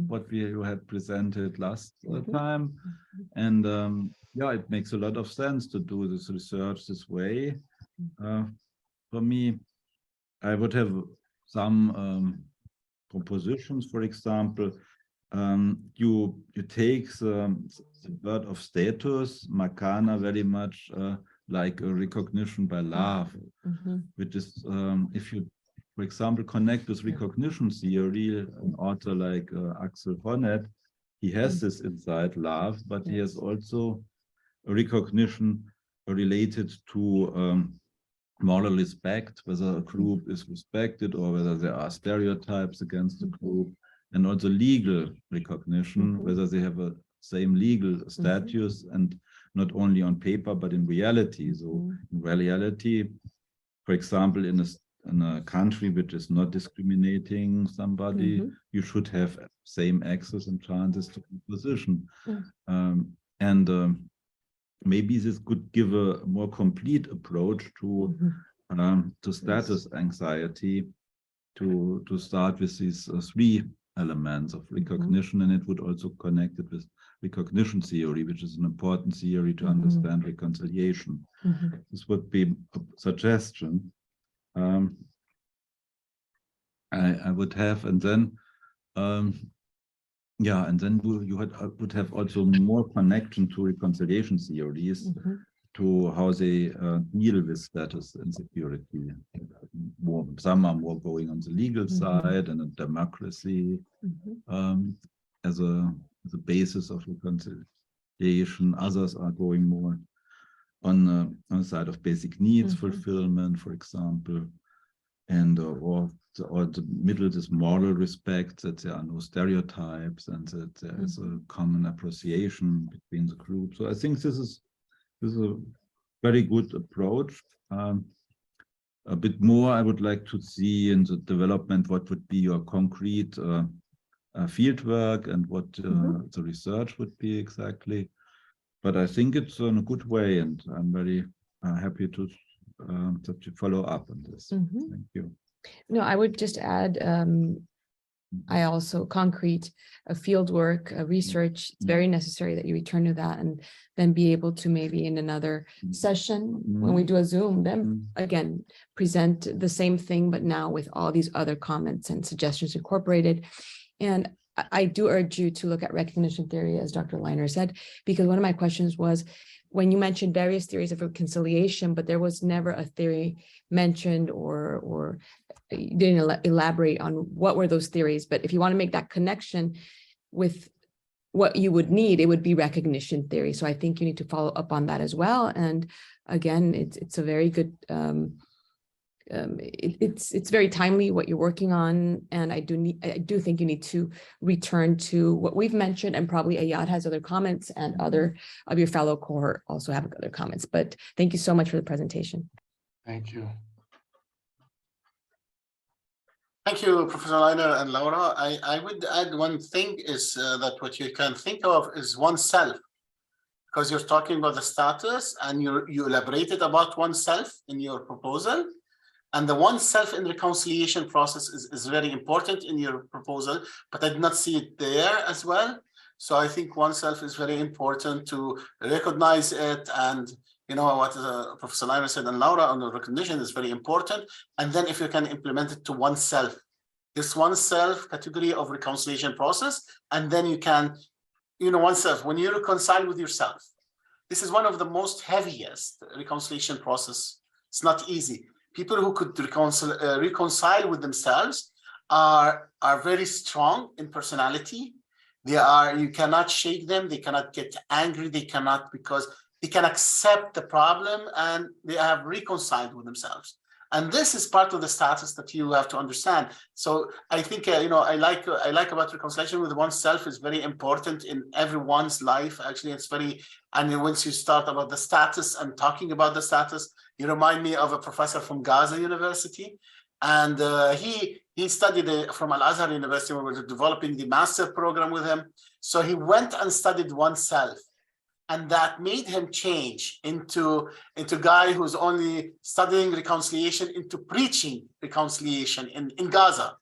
what you had presented last time. And yeah, it makes a lot of sense to do this research this way. For me, I would have some propositions. For example, you take the word of status, Makana, very much like a recognition by love, which is, if you, for example, connect with recognition theory, an author like Axel Honneth, he has this inside love, but he has also a recognition related to moral respect, whether a group is respected or whether there are stereotypes against the group, and also legal recognition, whether they have a same legal status, and not only on paper but in reality. So in reality, for example, in a country which is not discriminating somebody, you should have same access and chances to position. Maybe this could give a more complete approach to status anxiety, to start with these three elements of recognition, and it would also connect it with recognition theory, which is an important theory to understand reconciliation. This would be a suggestion I would have, and then yeah, and then you would have also more connection to reconciliation theories, to how they deal with status insecurity. Some are more going on the legal side and a democracy as a basis of reconciliation. Others are going more on the side of basic needs fulfillment, for example, and or the middle is moral respect, that there are no stereotypes and that there is a common appreciation between the groups. So I think this is a very good approach. A bit more I would like to see in the development what would be your concrete field work and what the research would be exactly. But I think it's in a good way, and I'm very happy to follow up on this. Thank you. No, I would just add, I also concrete field work, research. It's very necessary that you return to that and then be able to maybe in another session when we do a Zoom, then again, present the same thing, but now with all these other comments and suggestions incorporated. And I do urge you to look at recognition theory, as Dr. Leiner said, because one of my questions was, when you mentioned various theories of reconciliation, but there was never a theory mentioned or you didn't elaborate on what were those theories. But if you want to make that connection with what you would need, it would be recognition theory. So I think you need to follow up on that as well. And again, it's a very good, it's very timely what you're working on. And I do think you need to return to what we've mentioned, and probably Ayad has other comments and other of your fellow cohort also have other comments. But thank you so much for the presentation. Thank you. Thank you, Professor Leiner and Laura. I would add one thing is that what you can think of is oneself, because you're talking about the status and you elaborated about oneself in your proposal. And the oneself in reconciliation process is very important in your proposal, but I did not see it there as well. So I think oneself is very important to recognize it. And you know what Professor Leiner said and Laura on the recognition is very important. And then if you can implement it to oneself, this oneself category of reconciliation process, and then you can, you know, oneself, when you reconcile with yourself, this is one of the most heaviest reconciliation process. It's not easy. People who could reconcile with themselves are very strong in personality. You cannot shake them. They cannot get angry. They cannot, because they can accept the problem and they have reconciled with themselves. And this is part of the status that you have to understand. So I think, you know, I like about reconciliation with oneself is very important in everyone's life. Actually, it's very, and once you start about the status and talking about the status, you remind me of a professor from Gaza University. And he studied from Al-Azhar University. We were developing the master program with him. So he went and studied oneself. And that made him change into a guy who's only studying reconciliation into preaching reconciliation in Gaza.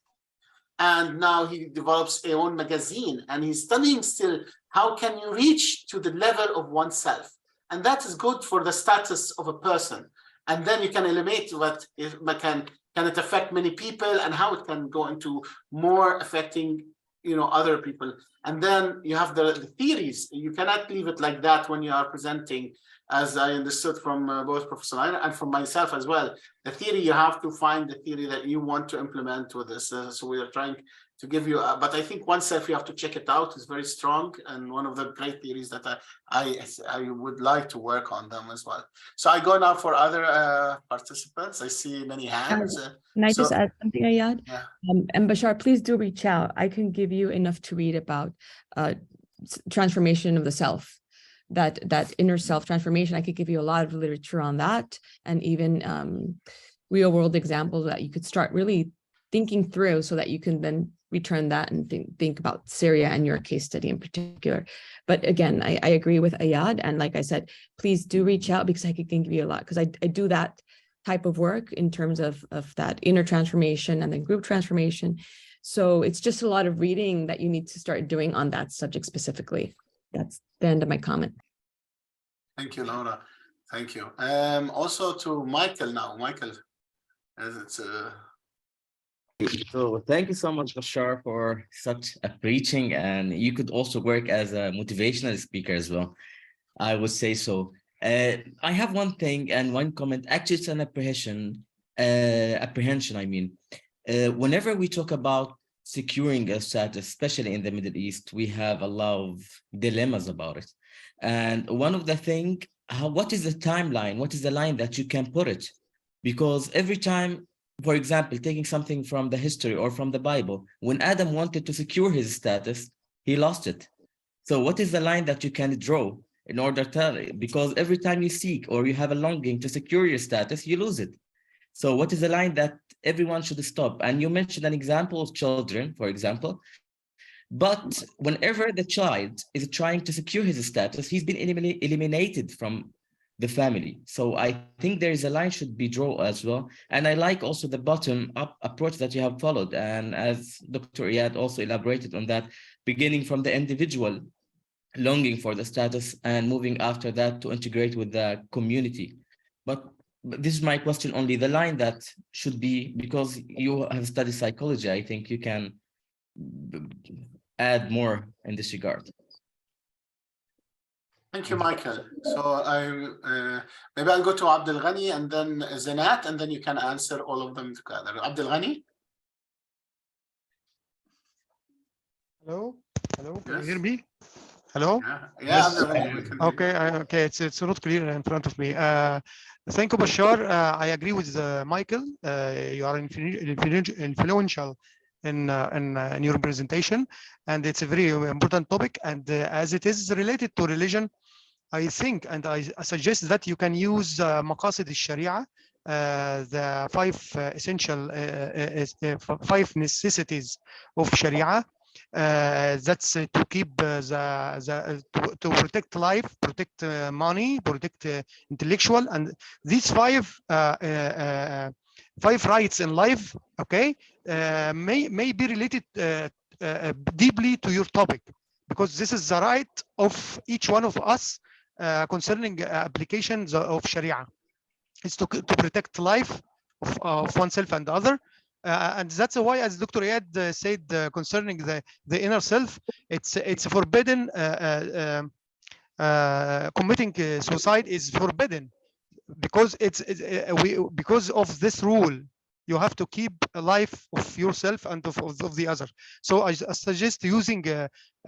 And now he develops a own magazine and he's studying still how can you reach to the level of oneself. And that is good for the status of a person. And then you can eliminate what can it affect many people and how it can go into more affecting, you know, other people. And then you have the theories. You cannot leave it like that when you are presenting, as I understood from both Professor Leiner and from myself as well. The theory, you have to find the theory that you want to implement with this. So we are trying to give you, but I think oneself, you have to check it out. It's very strong and one of the great theories that I would like to work on them as well. So I go now for other participants. I see many hands. Can I just add something, Ayad? Yeah. And Bashar, please do reach out. I can give you enough to read about transformation of the self, that inner self transformation. I could give you a lot of literature on that, and even real world examples that you could start really thinking through, so that you can then return that and think about Syria and your case study in particular. But again, I agree with Ayad, and like I said, please do reach out, because I could give you a lot, because I do that type of work in terms of that inner transformation and then group transformation. So it's just a lot of reading that you need to start doing on that subject specifically. That's the end of my comment. Thank you, Laura. Thank you. Also to Michael now. Michael, as it's So thank you so much, Bashar, for such a preaching, and you could also work as a motivational speaker as well. I would say so. I have one thing and one comment. Actually, it's an apprehension. I mean, whenever we talk about securing a status, especially in the Middle East, we have a lot of dilemmas about it. And one of the things, what is the timeline? What is the line that you can put it? Because every time, for example, taking something from the history or from the Bible, when Adam wanted to secure his status, he lost it. So what is the line that you can draw in order to, because every time you seek or you have a longing to secure your status, you lose it. So what is the line that everyone should stop? And you mentioned an example of children, for example, but whenever the child is trying to secure his status, he's been eliminated from the family. So I think there is a line should be drawn as well. And I like also the bottom-up approach that you have followed. And as Dr. Iyad also elaborated on that, beginning from the individual longing for the status and moving after that to integrate with the community. But this is my question only, the line that should be, because you have studied psychology, I think you can add more in this regard. Thank you, Michael. So maybe I'll go to Abdul Ghani and then Zinat, and then you can answer all of them together. Abdul Ghani? Hello, hello, can Yes. you hear me? Hello? Yeah, Yes. Abdul Ghani, we can hear you. Okay, okay, it's not clear in front of me. Thank you, Bashar. I agree with Michael. You are influential in your presentation, and it's a very important topic. And as it is related to religion, I think, and I suggest that you can use Maqasid al-Sharia, the five necessities of Sharia. That's to keep to protect life, protect money, protect intellectual, and these five rights in life, okay, may be related deeply to your topic, because this is the right of each one of us concerning applications of Sharia. It's to protect life of oneself and other. And that's why, as Dr. Iyad said, concerning the inner self, it's forbidden. Committing suicide is forbidden, because because of this rule. You have to keep a life of yourself and of the other. So I suggest using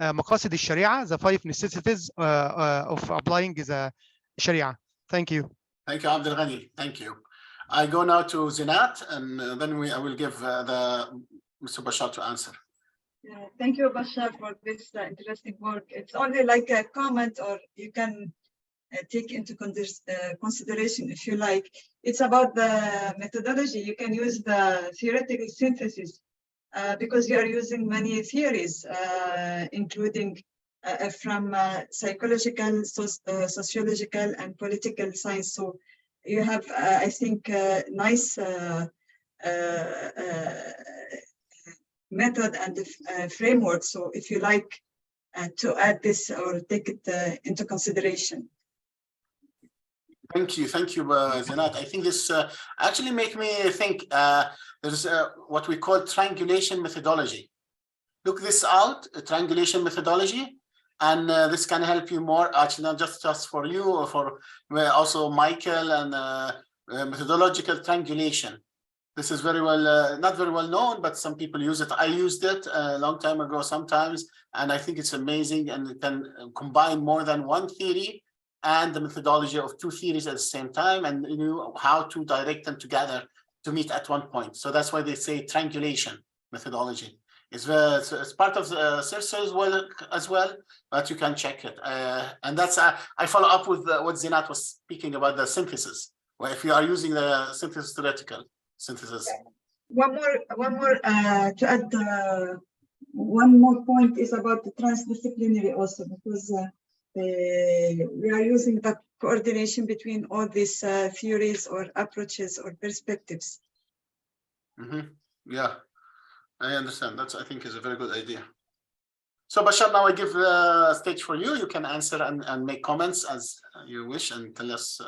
Maqasid al-Sharia, the five necessities of applying the Sharia. Thank you. Thank you, Abdul Ghani. Thank you. I go now to Zinat, and then I will give Mr. Bashar to answer. Yeah, thank you, Bashar, for this interesting work. It's only like a comment, or you can take into consideration, if you like. It's about the methodology. You can use the theoretical synthesis because you are using many theories, including from psychological, sociological, and political science. So you have, I think, nice method and framework. So if you like to add this or take it into consideration. Thank you, Zinat. I think this actually make me think there's what we call triangulation methodology. Look this out, a triangulation methodology, and this can help you more, actually not just for you, or for also Michael, and methodological triangulation. This is very well, not very well known, but some people use it. I used it a long time ago sometimes, and I think it's amazing, and it can combine more than one theory and the methodology of two theories at the same time, and you know how to direct them together to meet at one point. So that's why they say triangulation methodology. It's part of the CIRSE as well, but you can check it. And that's I follow up with what Zinat was speaking about, the synthesis. Well, if you are using the synthesis theoretical synthesis. One more to add. One more point is about the transdisciplinary also, because we are using the coordination between all these theories or approaches or perspectives. Yeah, I understand. That's, I think, is a very good idea. So Bashar, now I give the stage for you. You can answer and make comments as you wish, and tell us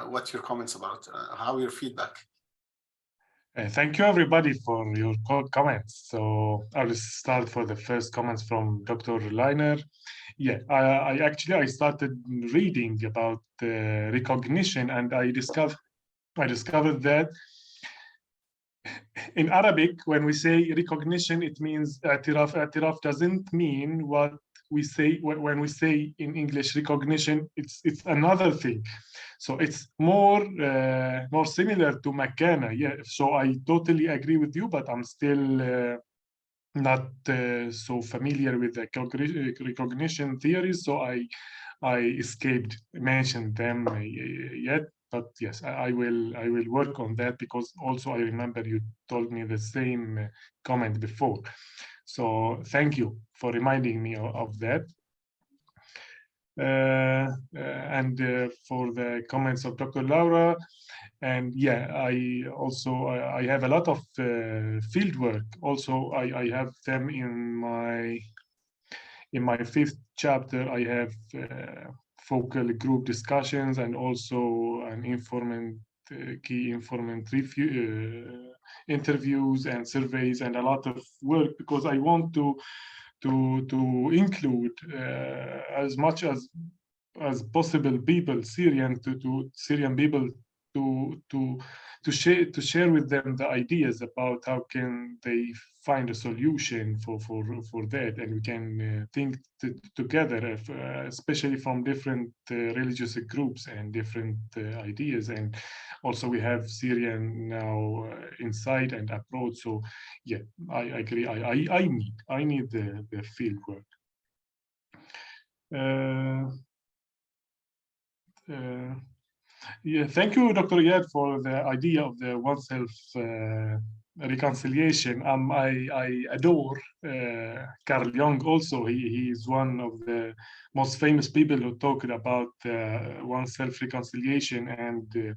what your comments about, how your feedback. Thank you, everybody, for your comments. So I will start for the first comments from Dr. Leiner. Yeah, I started reading about recognition, and I discovered that in Arabic, when we say recognition, it means i'tiraf. I'tiraf doesn't mean what we say when we say in English recognition. It's another thing. So it's more similar to makana. Yeah. So I totally agree with you, but I'm still not so familiar with the recognition theories. So I escaped mention them yet. But yes, I will work on that, because also I remember you told me the same comment before. So thank you for reminding me of that. And for the comments of Dr. Laura. And yeah, I have a lot of field work. Also, I have them in my 5th chapter. I have focal group discussions, and also an key informant review, interviews and surveys, and a lot of work, because I want to include as much as possible people, Syrian people, to share with them the ideas about how can they find a solution for that, and we can think together, especially from different religious groups and different ideas. And also we have Syrian now inside and abroad. So yeah, I agree. I need the field work. Yeah, thank you, Dr. Iyad, for the idea of the oneself reconciliation. I adore Carl Jung. Also, he is one of the most famous people who talked about oneself reconciliation, and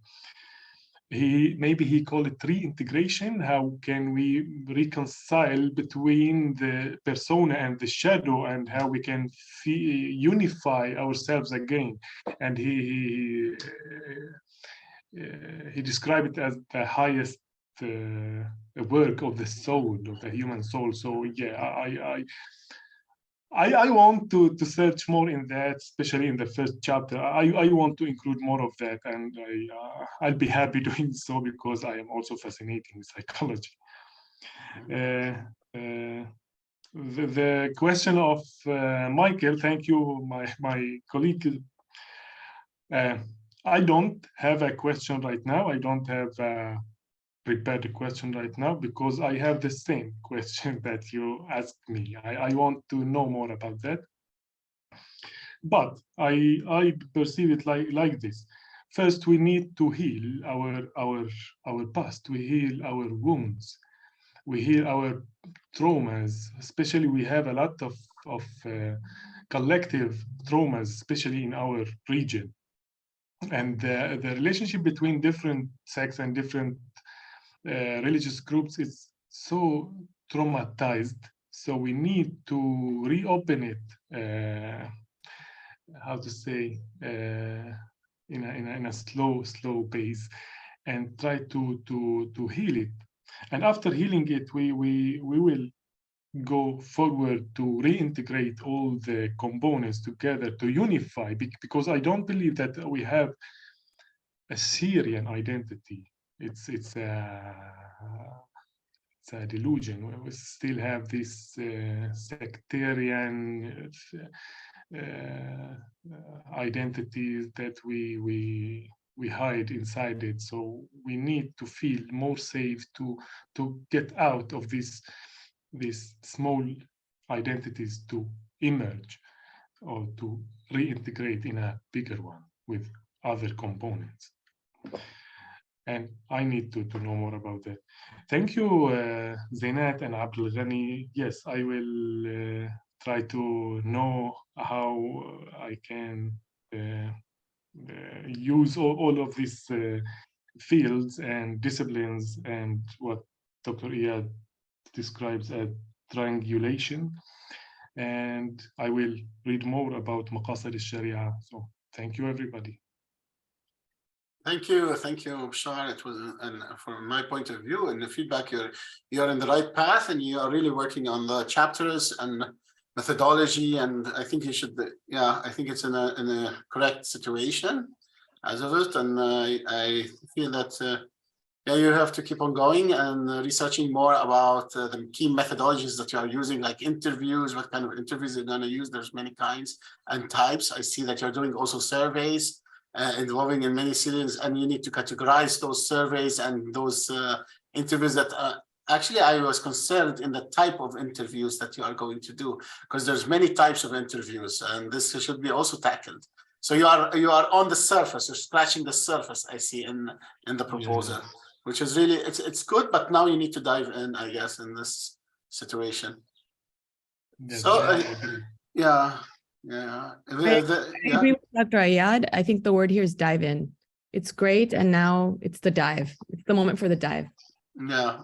he called it reintegration. How can we reconcile between the persona and the shadow, and how we can unify ourselves again? And he described it as the highest work of the soul, of the human soul. So yeah, I want to search more in that, especially in the first chapter. I want to include more of that, and I'll be happy doing so, because I am also fascinated in psychology. The question of Michael, thank you, my colleague. I don't have a question right now. I don't have prepared a question right now, because I have the same question that you asked me. I want to know more about that. But I perceive it like this. First, we need to heal our past. We heal our wounds. We heal our traumas. Especially, we have a lot of collective traumas, especially in our region. And the relationship between different sects and different religious groups is so traumatized. So we need to reopen it. How to say, in a slow pace, and try to heal it. And after healing it, we will go forward to reintegrate all the components together, to unify, because I don't believe that we have a Syrian identity. It's a delusion. We still have this sectarian identities that we hide inside it. So we need to feel more safe to get out of this these small identities to emerge or to reintegrate in a bigger one with other components. And I need to know more about that. Thank you, Zainat and Abdul Ghani. Yes, I will try to know how I can use all of these fields and disciplines and what Dr. Iyad describes as triangulation. And I will read more about Maqasid al-Sharia. So thank you, everybody. Thank you, Bashar. It was, and from my point of view and the feedback, you're in the right path, and you are really working on the chapters and methodology. And I think you should, yeah, I think it's in a correct situation as of it. And I feel that yeah, you have to keep on going and researching more about the key methodologies that you are using, like interviews, what kind of interviews you're going to use. There's many kinds and types. I see that you're doing also surveys involving in many cities, and you need to categorize those surveys and those interviews that actually I was concerned in the type of interviews that you are going to do, because there's many types of interviews, and this should be also tackled. So you are on the surface, you're scratching the surface, I see in the proposal, which is really, it's good, but now you need to dive in, I guess, in this situation. Yes, So I agree. yeah. I agree with Dr. Iyad. I think the word here is dive in. It's great, and now it's the dive. It's the moment for the dive. Yeah,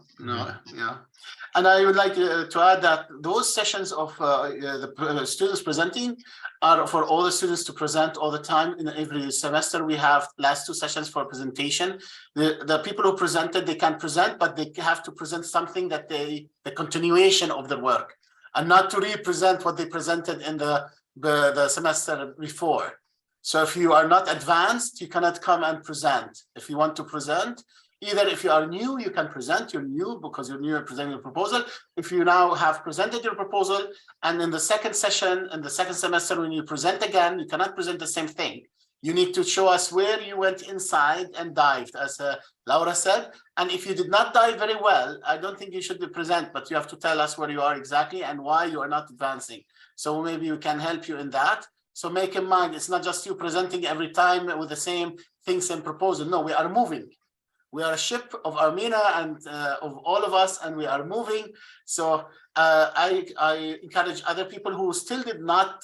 and I would like to add that those sessions of the students presenting are for all the students to present all the time. In every semester, we have last 2 sessions for presentation. The people who presented, they can present, but they have to present something that the continuation of their work, and not to represent what they presented in the semester before. So if you are not advanced, you cannot come and present. If you want to present, either if you are new, you can present, you're new because you're new, you're presenting a proposal. If you now have presented your proposal, and in the second session, in the second semester, when you present again, you cannot present the same thing. You need to show us where you went inside and dived, as Laura said. And if you did not dive very well, I don't think you should present, but you have to tell us where you are exactly and why you are not advancing. So maybe we can help you in that. So make in mind, it's not just you presenting every time with the same things and proposal. No, we are moving. We are a ship of AARMENA and of all of us, and we are moving. So I encourage other people who still did not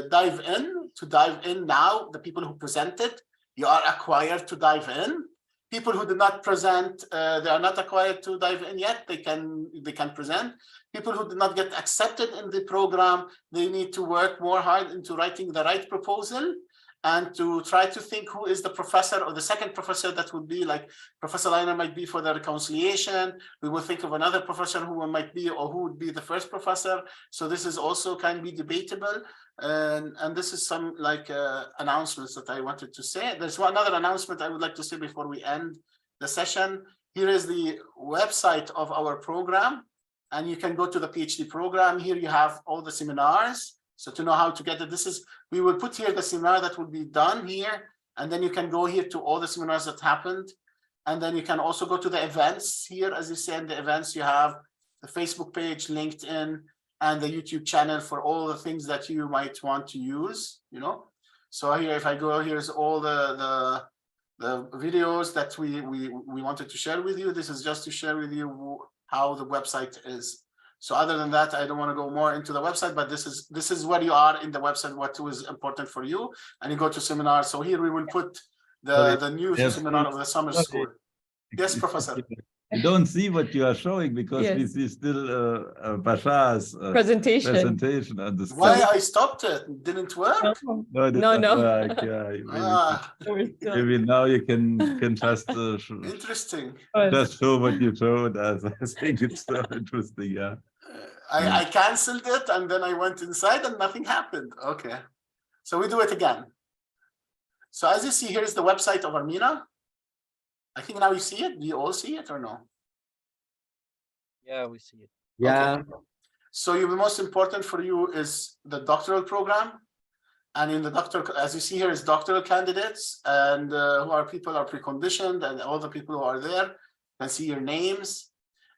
dive in to dive in now. The people who presented, you are acquired to dive in. People who did not present, they are not acquired to dive in yet. They can present. People who did not get accepted in the program, they need to work more hard into writing the right proposal, and to try to think who is the professor or the second professor that would be, like Professor Leiner might be for the reconciliation. We will think of another professor who might be, or who would be the first professor. So this is also can be debatable. And this is some like announcements that I wanted to say. There's one other announcement I would like to say before we end the session. Here is the website of our program, and you can go to the PhD program. Here you have all the seminars. So to know how to get it, we will put here the seminar that will be done here, and then you can go here to all the seminars that happened. And then you can also go to the events here. As you said, the events, you have the Facebook page, LinkedIn, and the YouTube channel for all the things that you might want to use, you know. So here, if I go, here's all the videos that we wanted to share with you. This is just to share with you how the website is. So other than that, I don't want to go more into the website, but this is where you are in the website, what was important for you, and you go to seminars. So here we will put the new seminar of the summer school. Yes, Professor. You don't see what you are showing because we see still Bashar's presentation on the screen. Why I stopped it? Didn't work? No, it didn't work. Yeah, maybe now you can just interesting. Just show what you showed us. I think it's so interesting. Yeah. I canceled it, and then I went inside and nothing happened. Okay, so we do it again. So as you see, here is the website of AARMENA. I think now you see it. Do you all see it or no? Yeah, we see it. Yeah. Okay. So the most important for you is the doctoral program. And in the as you see here, is doctoral candidates, and who are people are preconditioned, and all the people who are there can see your names.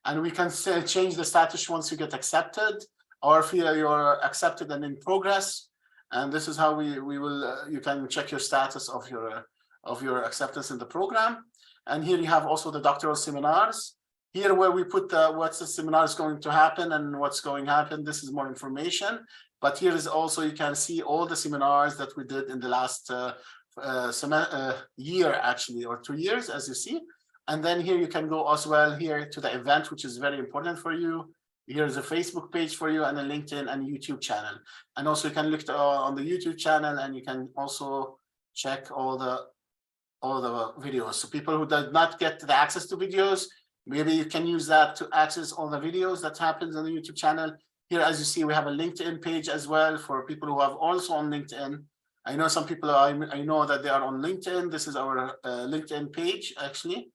and we can say, change the status once you get accepted, or if you're accepted and in progress. And this is how we will, you can check your status of your acceptance in the program. And here you have also the doctoral seminars. Here where we put what's the seminar is going to happen and what's going to happen. This is more information. But here is also, you can see all the seminars that we did in the last year, actually, or 2 years, as you see. And then here you can go as well here to the event, which is very important for you. Here's a Facebook page for you, and a LinkedIn and YouTube channel. And also you can look on the YouTube channel, and you can also check all the videos. So people who did not get the access to videos, maybe you can use that to access all the videos that happens on the YouTube channel. Here, as you see, we have a LinkedIn page as well for people who have also on LinkedIn. I know some people, I know that they are on LinkedIn. This is our LinkedIn page, actually.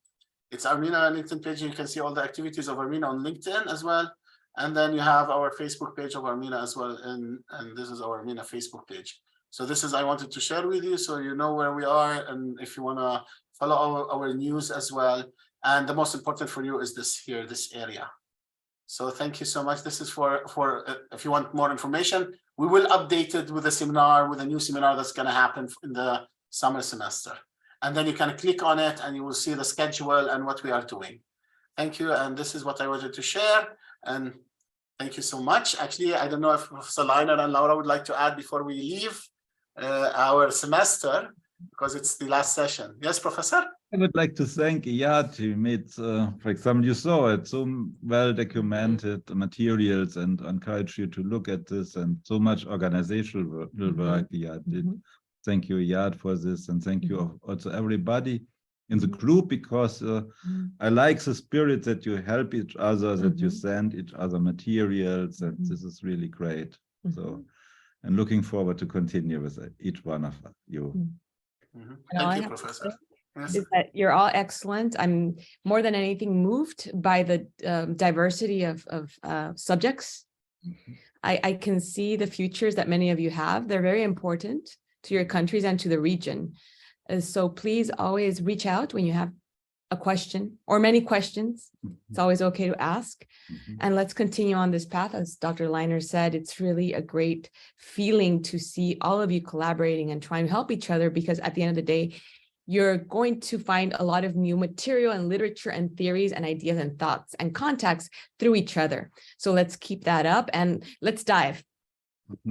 It's AARMENA LinkedIn page. You can see all the activities of AARMENA on LinkedIn as well. And then you have our Facebook page of AARMENA as well. And this is our AARMENA Facebook page. So this is, I wanted to share with you so you know where we are, and if you want to follow our news as well. And the most important for you is this here, this area. So thank you so much. This is for if you want more information, we will update it with a seminar, with a new seminar that's going to happen in the summer semester. And then you can click on it and you will see the schedule and what we are doing. Thank you. And this is what I wanted to share. And thank you so much. Actually, I don't know if Professor Leiner and Laura would like to add before we leave our semester, because it's the last session. Yes, Professor? I would like to thank Iyad. He made, for example, you saw it, so well documented materials, and encourage you to look at this, and so much organizational work Iyad did. Thank you, Iyad, for this, and thank you also everybody in the group, because I like the spirit that you help each other, that you send each other materials, and this is really great. So, and looking forward to continue with each one of you. Thank you, Professor. Yes. Is that you're all excellent. I'm more than anything moved by the diversity of subjects. I can see the futures that many of you have. They're very important to your countries and to the region. So please always reach out when you have a question or many questions. It's always okay to ask. And let's continue on this path. As Dr. Leiner said, it's really a great feeling to see all of you collaborating and trying to help each other, because at the end of the day, you're going to find a lot of new material and literature and theories and ideas and thoughts and contacts through each other. So let's keep that up and let's dive.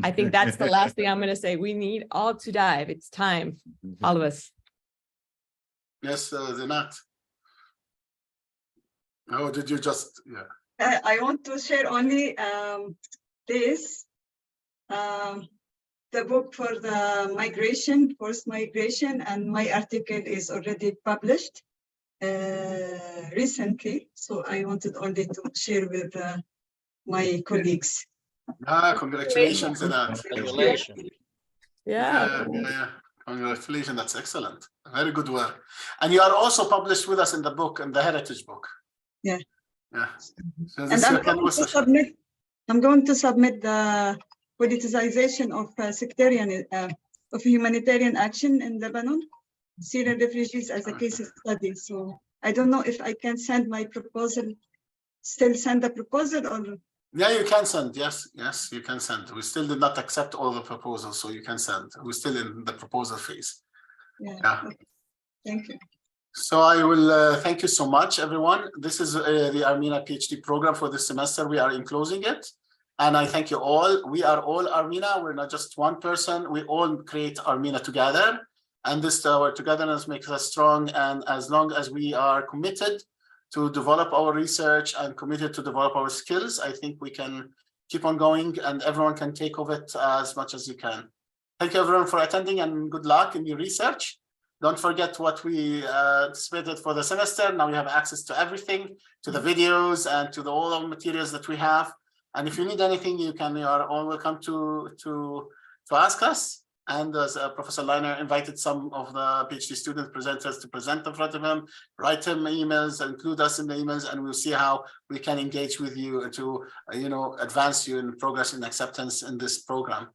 I think that's the last thing I'm going to say. We need all to dive. It's time, all of us. Yes, Zinat. Oh, did you just, yeah. I want to share only this. The book for the migration, forced migration, and my article is already published recently. So I wanted only to share with my colleagues. Congratulations on that. Congratulations. Yeah. Congratulations, that's excellent. Very good work. And you are also published with us in the book, in the Heritage book. Yeah. Yeah. So And I'm going to submit the politicization of sectarian, of humanitarian action in Lebanon, Syrian refugees as a case study. So I don't know if I can send my proposal, still send the proposal, or. Yeah, you can send. Yes, you can send. We still did not accept all the proposals, so you can send. We're still in the proposal phase. Yeah. Okay. Thank you. So I will thank you so much, everyone. This is the AARMENA PhD program for this semester. We are in closing it. And I thank you all. We are all AARMENA. We're not just one person. We all create AARMENA together. And this our togetherness makes us strong. And as long as we are committed to develop our research and committed to develop our skills, I think we can keep on going and everyone can take of it as much as you can. Thank you everyone for attending and good luck in your research. Don't forget what we anticipated for the semester. Now you have access to everything, to the videos and to all the materials that we have. And if you need anything, you are all welcome to ask us. And as Professor Leiner invited some of the PhD student presenters to present in front of him, write him emails, include us in the emails, and we'll see how we can engage with you to, advance you in progress and acceptance in this program.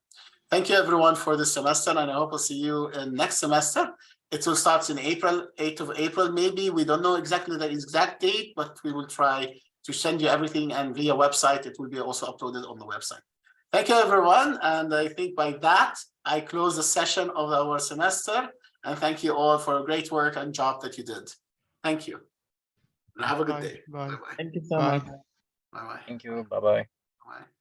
Thank you everyone for this semester, and I hope I'll see you in next semester. It will start in April, 8th of April, maybe. We don't know exactly the exact date, but we will try to send you everything, and via website, it will be also uploaded on the website. Thank you, everyone. And I think by that, I close the session of our semester. And thank you all for a great work and job that you did. Thank you. And have a good day. Bye. Bye-bye. Thank you so Bye. much. Bye-bye. Thank you. Bye-bye. Bye.